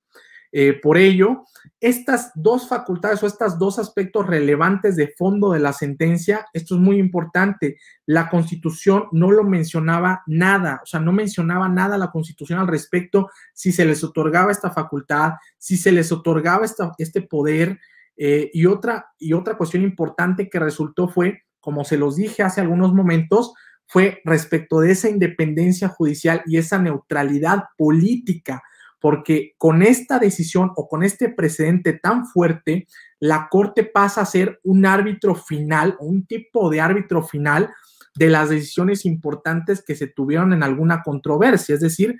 Por ello, estas dos facultades o estos dos aspectos relevantes de fondo de la sentencia, esto es muy importante. La Constitución no lo mencionaba nada, o sea, no mencionaba nada la Constitución al respecto, si se les otorgaba esta facultad, si se les otorgaba este poder. Y otra cuestión importante que resultó fue, como se los dije hace algunos momentos, fue respecto de esa independencia judicial y esa neutralidad política, porque con esta decisión o con este precedente tan fuerte, la Corte pasa a ser un árbitro final, un tipo de árbitro final de las decisiones importantes que se tuvieron en alguna controversia, es decir,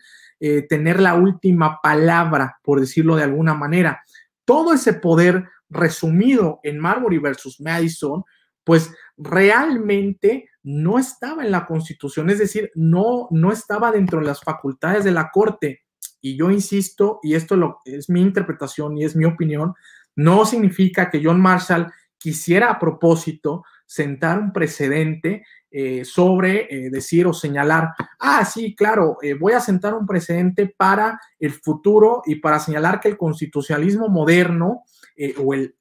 tener la última palabra, por decirlo de alguna manera. Todo ese poder resumido en Marbury versus Madison, pues realmente no estaba en la Constitución, es decir, no estaba dentro de las facultades de la Corte. Y yo insisto, y esto es mi interpretación y es mi opinión, no significa que John Marshall quisiera a propósito sentar un precedente sobre decir o señalar, sí, claro, voy a sentar un precedente para el futuro y para señalar que el constitucionalismo moderno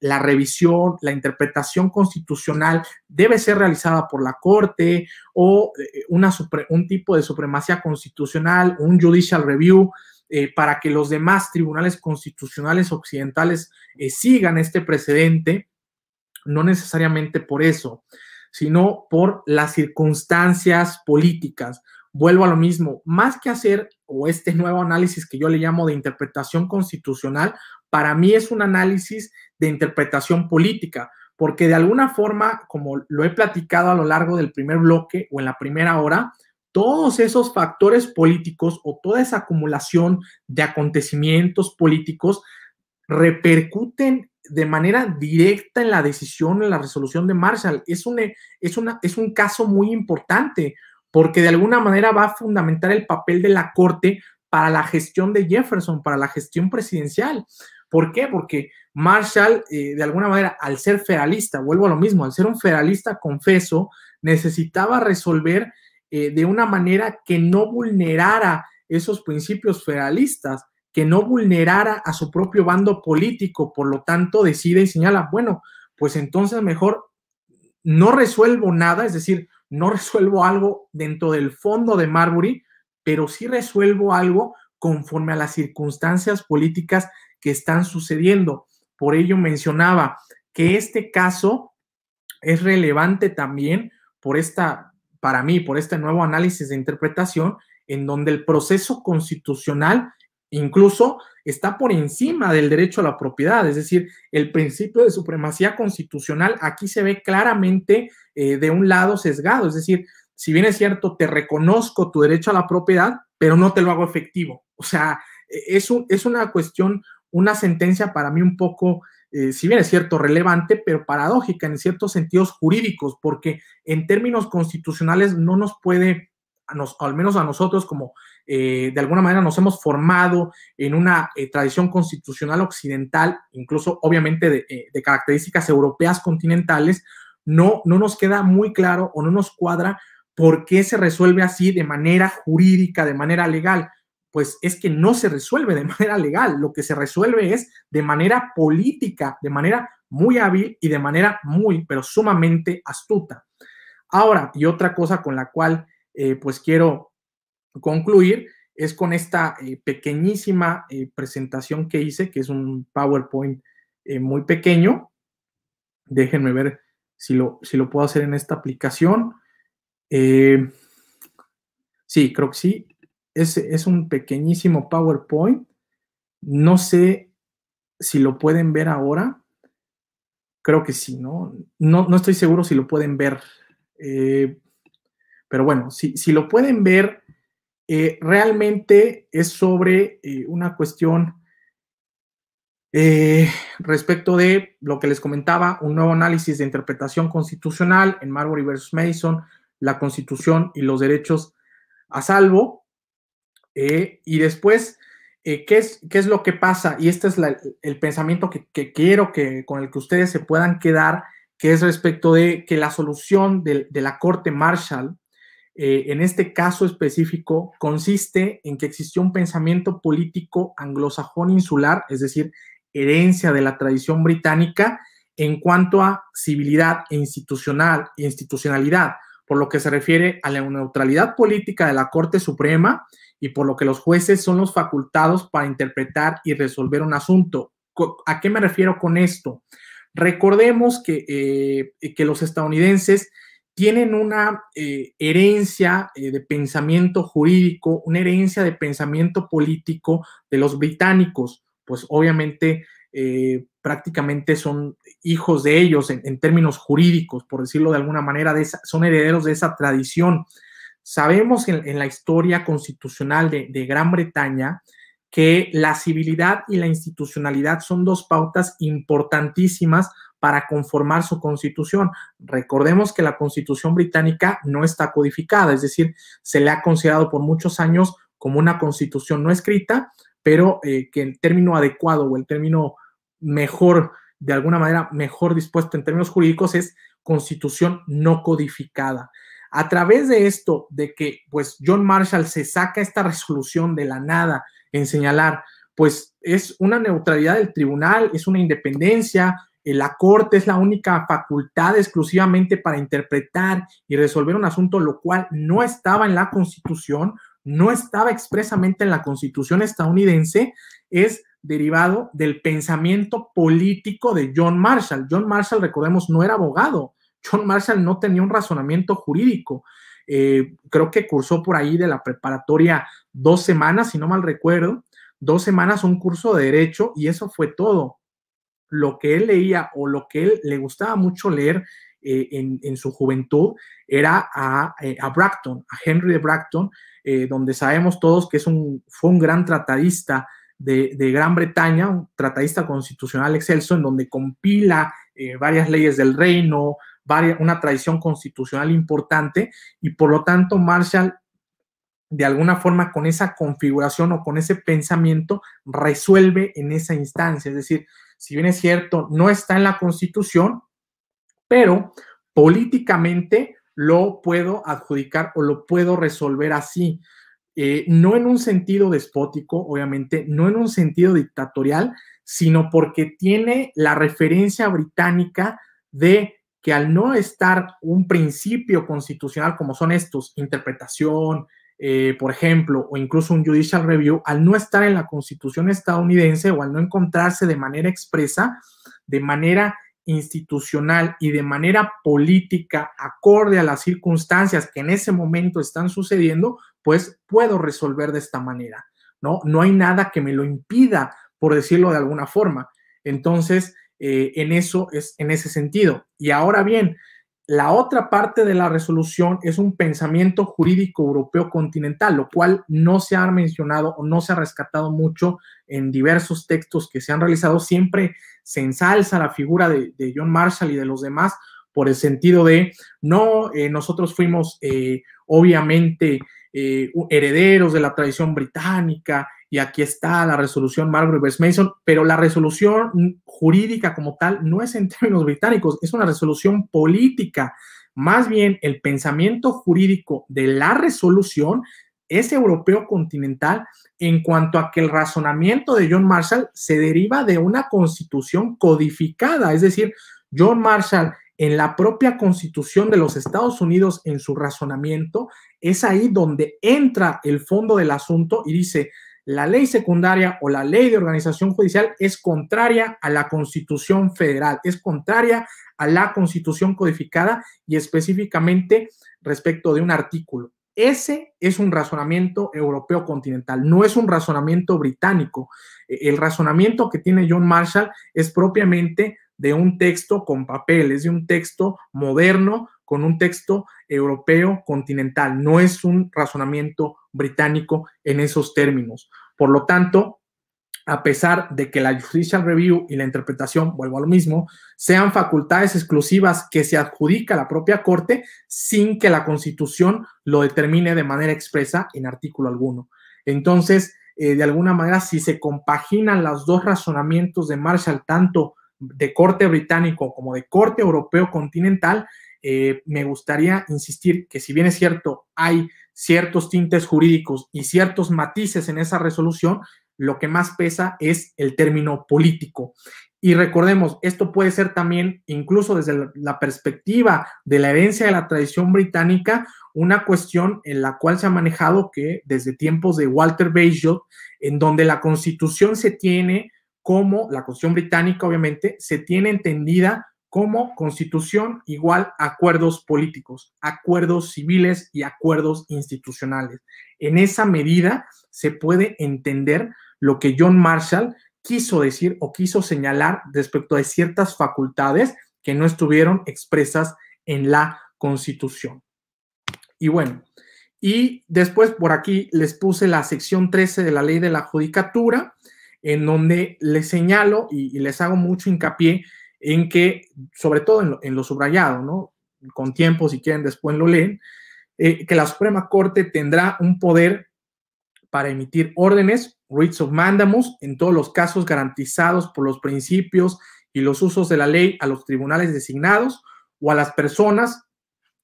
la revisión, la interpretación constitucional debe ser realizada por la Corte o un tipo de supremacía constitucional, un judicial review, para que los demás tribunales constitucionales occidentales sigan este precedente, no necesariamente por eso, sino por las circunstancias políticas. Vuelvo a lo mismo, más que hacer o este nuevo análisis que yo le llamo de interpretación constitucional, para mí es un análisis de interpretación política, porque de alguna forma, como lo he platicado a lo largo del primer bloque o en la primera hora, todos esos factores políticos o toda esa acumulación de acontecimientos políticos repercuten de manera directa en la decisión, en la resolución de Marshall. Es un caso muy importante porque de alguna manera va a fundamentar el papel de la Corte para la gestión de Jefferson, para la gestión presidencial. ¿Por qué? Porque Marshall, de alguna manera, al ser federalista, vuelvo a lo mismo, al ser un federalista confeso, necesitaba resolver de una manera que no vulnerara esos principios federalistas, que no vulnerara a su propio bando político, por lo tanto decide y señala, bueno, pues entonces mejor no resuelvo nada, es decir, no resuelvo algo dentro del fondo de Marbury, pero sí resuelvo algo conforme a las circunstancias políticas que están sucediendo. Por ello mencionaba que este caso es relevante también para mí, por este nuevo análisis de interpretación, en donde el proceso constitucional incluso está por encima del derecho a la propiedad, es decir, el principio de supremacía constitucional aquí se ve claramente de un lado sesgado, es decir, si bien es cierto, te reconozco tu derecho a la propiedad, pero no te lo hago efectivo. O sea, es una cuestión, una sentencia para mí un poco, si bien es cierto, relevante, pero paradójica en ciertos sentidos jurídicos, porque en términos constitucionales no nos puede, al menos a nosotros como de alguna manera nos hemos formado en una tradición constitucional occidental, incluso obviamente de características europeas continentales, no nos queda muy claro o no nos cuadra por qué se resuelve así de manera jurídica, de manera legal. Pues es que no se resuelve de manera legal, lo que se resuelve es de manera política, de manera muy hábil y de manera muy, pero sumamente astuta. Ahora, y otra cosa con la cual pues quiero concluir es con esta pequeñísima presentación que hice, que es un PowerPoint muy pequeño. Déjenme ver si lo puedo hacer en esta aplicación. Sí, creo que sí. Es un pequeñísimo PowerPoint. No sé si lo pueden ver ahora. Creo que sí, ¿no? No estoy seguro si lo pueden ver. Pero bueno, si lo pueden ver, realmente es sobre una cuestión respecto de lo que les comentaba, un nuevo análisis de interpretación constitucional en Marbury versus Mason, la Constitución y los derechos a salvo. Y después, ¿qué es lo que pasa? Y este es el pensamiento que quiero con el que ustedes se puedan quedar, que es respecto de que la solución de la Corte Marshall, en este caso específico, consiste en que existió un pensamiento político anglosajón insular, es decir, herencia de la tradición británica en cuanto a civilidad e institucionalidad, por lo que se refiere a la neutralidad política de la Corte Suprema y por lo que los jueces son los facultados para interpretar y resolver un asunto. ¿A qué me refiero con esto? Recordemos que los estadounidenses tienen una herencia de pensamiento jurídico, una herencia de pensamiento político de los británicos, pues obviamente prácticamente son hijos de ellos en términos jurídicos, por decirlo de alguna manera, son herederos de esa tradición. Sabemos en la historia constitucional de Gran Bretaña que la civilidad y la institucionalidad son dos pautas importantísimas para conformar su constitución. Recordemos que la constitución británica no está codificada, es decir, se le ha considerado por muchos años como una constitución no escrita, pero que el término adecuado o el término mejor, de alguna manera mejor dispuesto en términos jurídicos, es constitución no codificada. A través de esto, de que pues John Marshall se saca esta resolución de la nada en señalar, pues es una neutralidad del tribunal, es una independencia, la Corte es la única facultad exclusivamente para interpretar y resolver un asunto, lo cual no estaba en la Constitución, no estaba expresamente en la Constitución estadounidense, es derivado del pensamiento político de John Marshall. John Marshall, recordemos, no era abogado. John Marshall no tenía un razonamiento jurídico. Creo que cursó por ahí de la preparatoria 2 semanas, si no mal recuerdo, 2 semanas un curso de derecho y eso fue todo. Lo que él leía o lo que él le gustaba mucho leer en su juventud era a Bracton, a Henry de Bracton, donde sabemos todos que fue un gran tratadista de Gran Bretaña, un tratadista constitucional excelso, en donde compila varias leyes del reino, una tradición constitucional importante, y por lo tanto Marshall, de alguna forma, con esa configuración o con ese pensamiento, resuelve en esa instancia. Es decir, si bien es cierto, no está en la Constitución, pero políticamente lo puedo adjudicar o lo puedo resolver así. No en un sentido despótico, obviamente, no en un sentido dictatorial, sino porque tiene la referencia británica de que al no estar un principio constitucional como son estos, interpretación, por ejemplo, o incluso un judicial review, al no estar en la Constitución estadounidense o al no encontrarse de manera expresa, de manera institucional y de manera política acorde a las circunstancias que en ese momento están sucediendo, pues puedo resolver de esta manera, ¿no? No hay nada que me lo impida, por decirlo de alguna forma. Entonces, en ese sentido. Y ahora bien, la otra parte de la resolución es un pensamiento jurídico europeo continental, lo cual no se ha mencionado o no se ha rescatado mucho en diversos textos que se han realizado. Siempre se ensalza la figura de John Marshall y de los demás por el sentido de, no, nosotros fuimos obviamente herederos de la tradición británica y aquí está la resolución Marbury vs. Mason, pero la resolución jurídica como tal no es en términos británicos, es una resolución política. Más bien, el pensamiento jurídico de la resolución es europeo continental en cuanto a que el razonamiento de John Marshall se deriva de una constitución codificada, es decir, John Marshall en la propia Constitución de los Estados Unidos, en su razonamiento, es ahí donde entra el fondo del asunto y dice, la ley secundaria o la ley de organización judicial es contraria a la Constitución federal, es contraria a la Constitución codificada y específicamente respecto de un artículo. Ese es un razonamiento europeo continental, no es un razonamiento británico. El razonamiento que tiene John Marshall es propiamente de un texto con papel, es de un texto moderno con un texto europeo continental, no es un razonamiento británico en esos términos. Por lo tanto, a pesar de que la Judicial Review y la interpretación, vuelvo a lo mismo, sean facultades exclusivas que se adjudica a la propia Corte sin que la Constitución lo determine de manera expresa en artículo alguno. Entonces, de alguna manera, si se compaginan los dos razonamientos de Marshall, tanto de corte británico como de corte europeo continental, me gustaría insistir que si bien es cierto, hay ciertos tintes jurídicos y ciertos matices en esa resolución, lo que más pesa es el término político. Y recordemos, esto puede ser también, incluso desde la perspectiva de la herencia de la tradición británica, una cuestión en la cual se ha manejado que desde tiempos de Walter Bagehot, en donde la Constitución se tiene como, la Constitución británica obviamente, se tiene entendida como constitución igual a acuerdos políticos, acuerdos civiles y acuerdos institucionales. En esa medida se puede entender lo que John Marshall quiso decir o quiso señalar respecto de ciertas facultades que no estuvieron expresas en la Constitución. Y bueno, y después por aquí les puse la sección 13 de la Ley de la Judicatura, en donde les señalo y les hago mucho hincapié en que, sobre todo en lo subrayado, ¿no? Con tiempo, si quieren, después lo leen, que la Suprema Corte tendrá un poder para emitir órdenes, writs of mandamus, en todos los casos garantizados por los principios y los usos de la ley a los tribunales designados o a las personas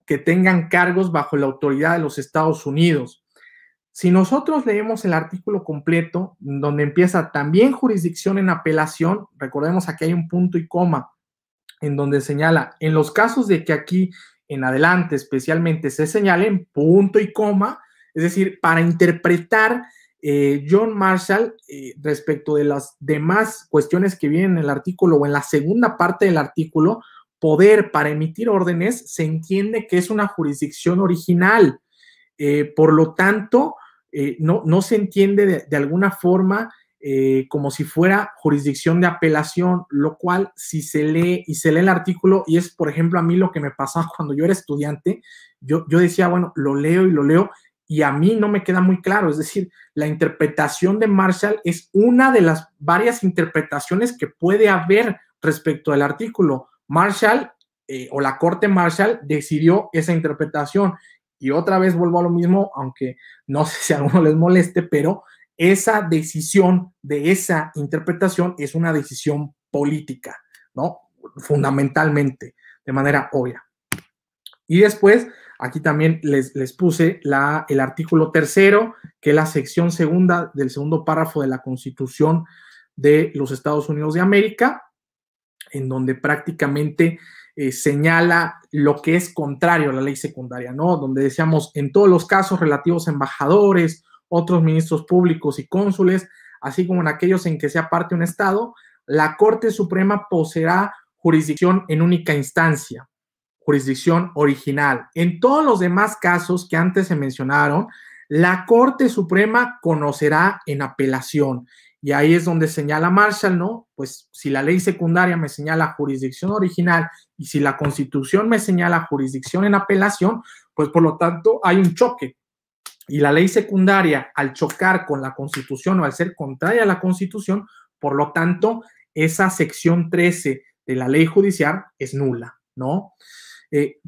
que tengan cargos bajo la autoridad de los Estados Unidos. Si nosotros leemos el artículo completo, donde empieza también jurisdicción en apelación, recordemos aquí hay un punto y coma, en donde señala, en los casos de que aquí en adelante especialmente se señalen punto y coma, es decir, para interpretar John Marshall respecto de las demás cuestiones que vienen en el artículo o en la segunda parte del artículo, poder para emitir órdenes se entiende que es una jurisdicción original. Por lo tanto, no se entiende de alguna forma como si fuera jurisdicción de apelación, lo cual si se lee y se lee el artículo, y es por ejemplo a mí lo que me pasaba cuando yo era estudiante, yo decía, bueno, lo leo y a mí no me queda muy claro, es decir, la interpretación de Marshall es una de las varias interpretaciones que puede haber respecto del artículo. Marshall o la Corte Marshall decidió esa interpretación. Y otra vez vuelvo a lo mismo, aunque no sé si a alguno les moleste, pero esa decisión de esa interpretación es una decisión política, ¿no? Fundamentalmente, de manera obvia. Y después, aquí también les puse el artículo 3º, que es la sección segunda del segundo párrafo de la Constitución de los Estados Unidos de América, en donde prácticamente señala lo que es contrario a la ley secundaria, ¿no? Donde decíamos, en todos los casos relativos a embajadores, otros ministros públicos y cónsules, así como en aquellos en que sea parte un Estado, la Corte Suprema poseerá jurisdicción en única instancia, jurisdicción original. En todos los demás casos que antes se mencionaron, la Corte Suprema conocerá en apelación. Y ahí es donde señala Marshall, ¿no? Pues si la ley secundaria me señala jurisdicción original y si la Constitución me señala jurisdicción en apelación, pues por lo tanto hay un choque. Y la ley secundaria, al chocar con la Constitución o al ser contraria a la Constitución, por lo tanto, esa sección 13 de la ley judicial es nula, ¿no?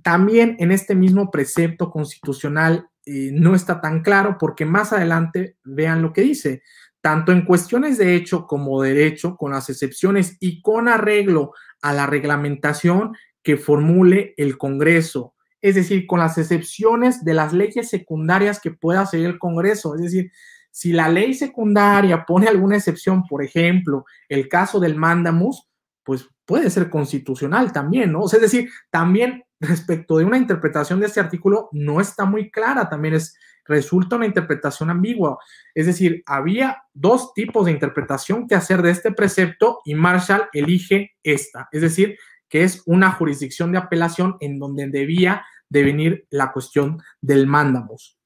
También en este mismo precepto constitucional no está tan claro porque más adelante vean lo que dice. tanto en cuestiones de hecho como derecho, con las excepciones y con arreglo a la reglamentación que formule el Congreso, es decir, con las excepciones de las leyes secundarias que pueda hacer el Congreso. Es decir, si la ley secundaria pone alguna excepción, por ejemplo, el caso del mandamus, pues puede ser constitucional también, ¿no? O sea, es decir, también respecto de una interpretación de este artículo no está muy clara, también resulta una interpretación ambigua. Es decir, había dos tipos de interpretación que hacer de este precepto y Marshall elige esta, es decir, que es una jurisdicción de apelación en donde debía de venir la cuestión del mandamus.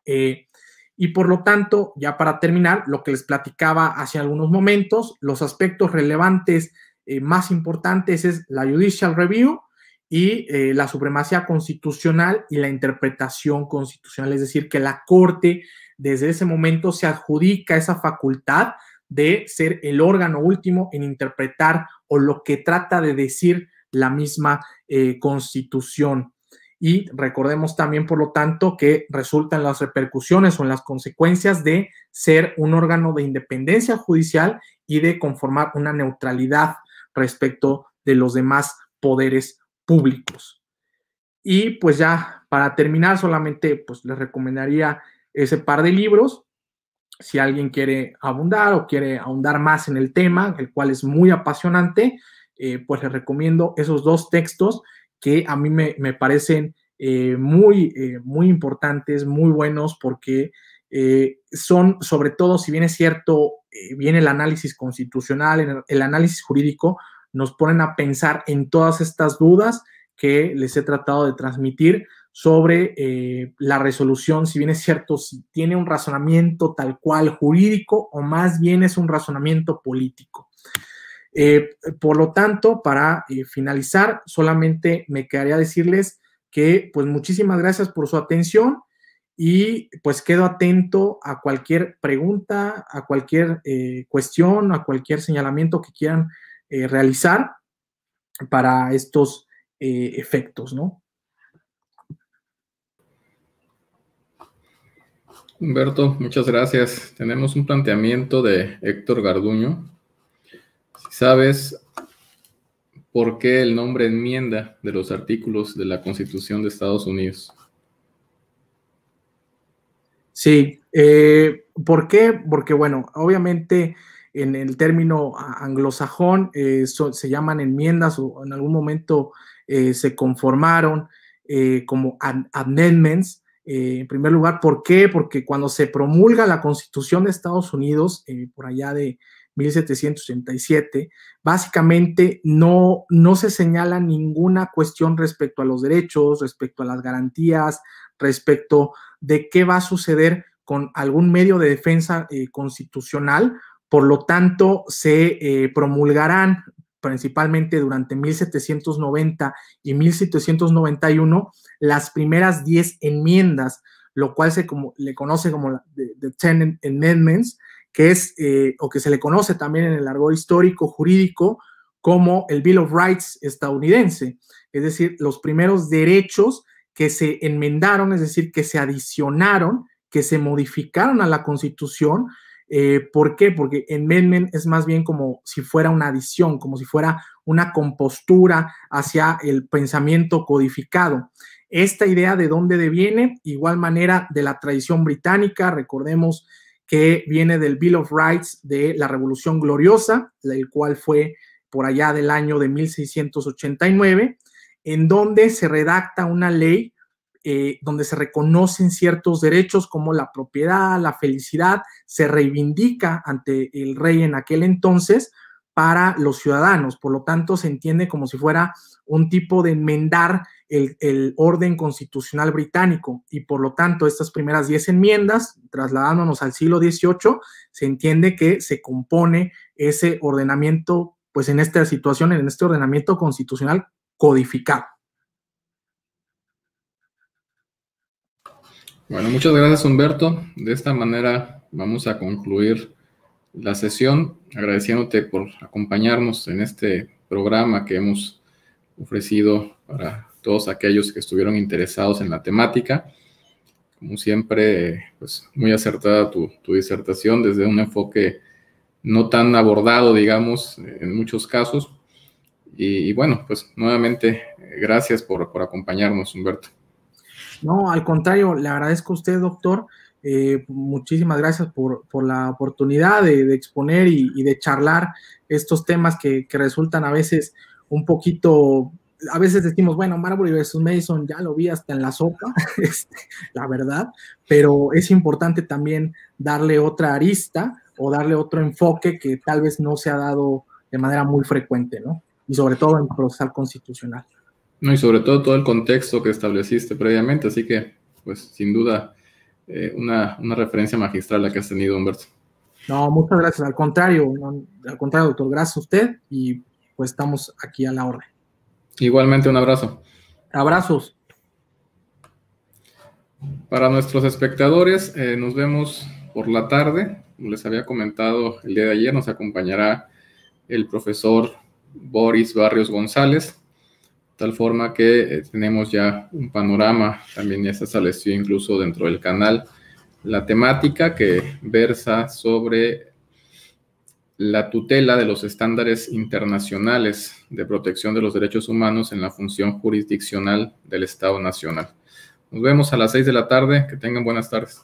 Y por lo tanto, ya para terminar, lo que les platicaba hace algunos momentos, los aspectos relevantes más importantes es la judicial review y la supremacía constitucional y la interpretación constitucional, es decir, que la Corte desde ese momento se adjudica esa facultad de ser el órgano último en interpretar o lo que trata de decir la misma Constitución. Y recordemos también, por lo tanto, que resultan las repercusiones o en las consecuencias de ser un órgano de independencia judicial y de conformar una neutralidad respecto de los demás poderes públicos. Y pues ya para terminar, solamente pues les recomendaría ese par de libros. Si alguien quiere abundar o quiere ahondar más en el tema, el cual es muy apasionante, pues les recomiendo esos dos textos que a mí me parecen muy importantes, muy buenos, porque son, sobre todo, si bien es cierto, viene el análisis constitucional, el análisis jurídico, nos ponen a pensar en todas estas dudas que les he tratado de transmitir sobre la resolución, si bien es cierto, si tiene un razonamiento tal cual jurídico o más bien es un razonamiento político. Por lo tanto, para finalizar, solamente me quedaría decirles que pues muchísimas gracias por su atención y pues quedo atento a cualquier pregunta, a cualquier cuestión, a cualquier señalamiento que quieran realizar para estos efectos, ¿no? Humberto, muchas gracias. Tenemos un planteamiento de Héctor Garduño. Si sabes por qué el nombre enmienda de los artículos de la Constitución de Estados Unidos. Sí, ¿por qué? Porque, bueno, obviamente en el término anglosajón se llaman enmiendas o en algún momento se conformaron como amendments. En primer lugar, ¿por qué? Porque cuando se promulga la Constitución de Estados Unidos, por allá de 1787, básicamente no se señala ninguna cuestión respecto a los derechos, respecto a las garantías, respecto de qué va a suceder con algún medio de defensa constitucional. Por lo tanto, se promulgarán principalmente durante 1790 y 1791 las primeras 10 enmiendas, lo cual le conoce como the 10 Amendments, que es, o que se le conoce también en el argot histórico jurídico como el Bill of Rights estadounidense, es decir, los primeros derechos que se enmendaron, es decir, que se adicionaron, que se modificaron a la Constitución. ¿Por qué? Porque amendment es más bien como si fuera una adición, como si fuera una compostura hacia el pensamiento codificado. Esta idea de dónde deviene, igual manera de la tradición británica, recordemos que viene del Bill of Rights de la Revolución Gloriosa, el cual fue por allá del año de 1689, en donde se redacta una ley donde se reconocen ciertos derechos como la propiedad, la felicidad, se reivindica ante el rey en aquel entonces para los ciudadanos. Por lo tanto, se entiende como si fuera un tipo de enmendar el orden constitucional británico y por lo tanto estas primeras 10 enmiendas, trasladándonos al siglo XVIII, se entiende que se compone ese ordenamiento, pues en esta situación, en este ordenamiento constitucional codificado. Bueno, muchas gracias, Humberto. De esta manera vamos a concluir la sesión, agradeciéndote por acompañarnos en este programa que hemos ofrecido para todos aquellos que estuvieron interesados en la temática. Como siempre, pues muy acertada tu disertación desde un enfoque no tan abordado, digamos, en muchos casos. Y bueno, pues nuevamente, gracias por acompañarnos, Humberto. No, al contrario, le agradezco a usted, doctor. Muchísimas gracias por la oportunidad de exponer y de charlar estos temas que resultan a veces un poquito, a veces decimos, bueno, Marbury versus Mason ya lo vi hasta en la sopa, la verdad, pero es importante también darle otra arista o darle otro enfoque que tal vez no se ha dado de manera muy frecuente, ¿no? Y sobre todo en procesal constitucional. No, y sobre todo el contexto que estableciste previamente, así que, pues, sin duda, una referencia magistral la que has tenido, Humberto. No, muchas gracias. Al contrario, doctor, gracias a usted y pues estamos aquí a la orden. Igualmente, un abrazo. Abrazos. Para nuestros espectadores, nos vemos por la tarde. Como les había comentado el día de ayer, nos acompañará el profesor Boris Barrios González, de tal forma que tenemos ya un panorama, también ya se estableció incluso dentro del canal la temática que versa sobre la tutela de los estándares internacionales de protección de los derechos humanos en la función jurisdiccional del Estado Nacional. Nos vemos a las 6 de la tarde. Que tengan buenas tardes.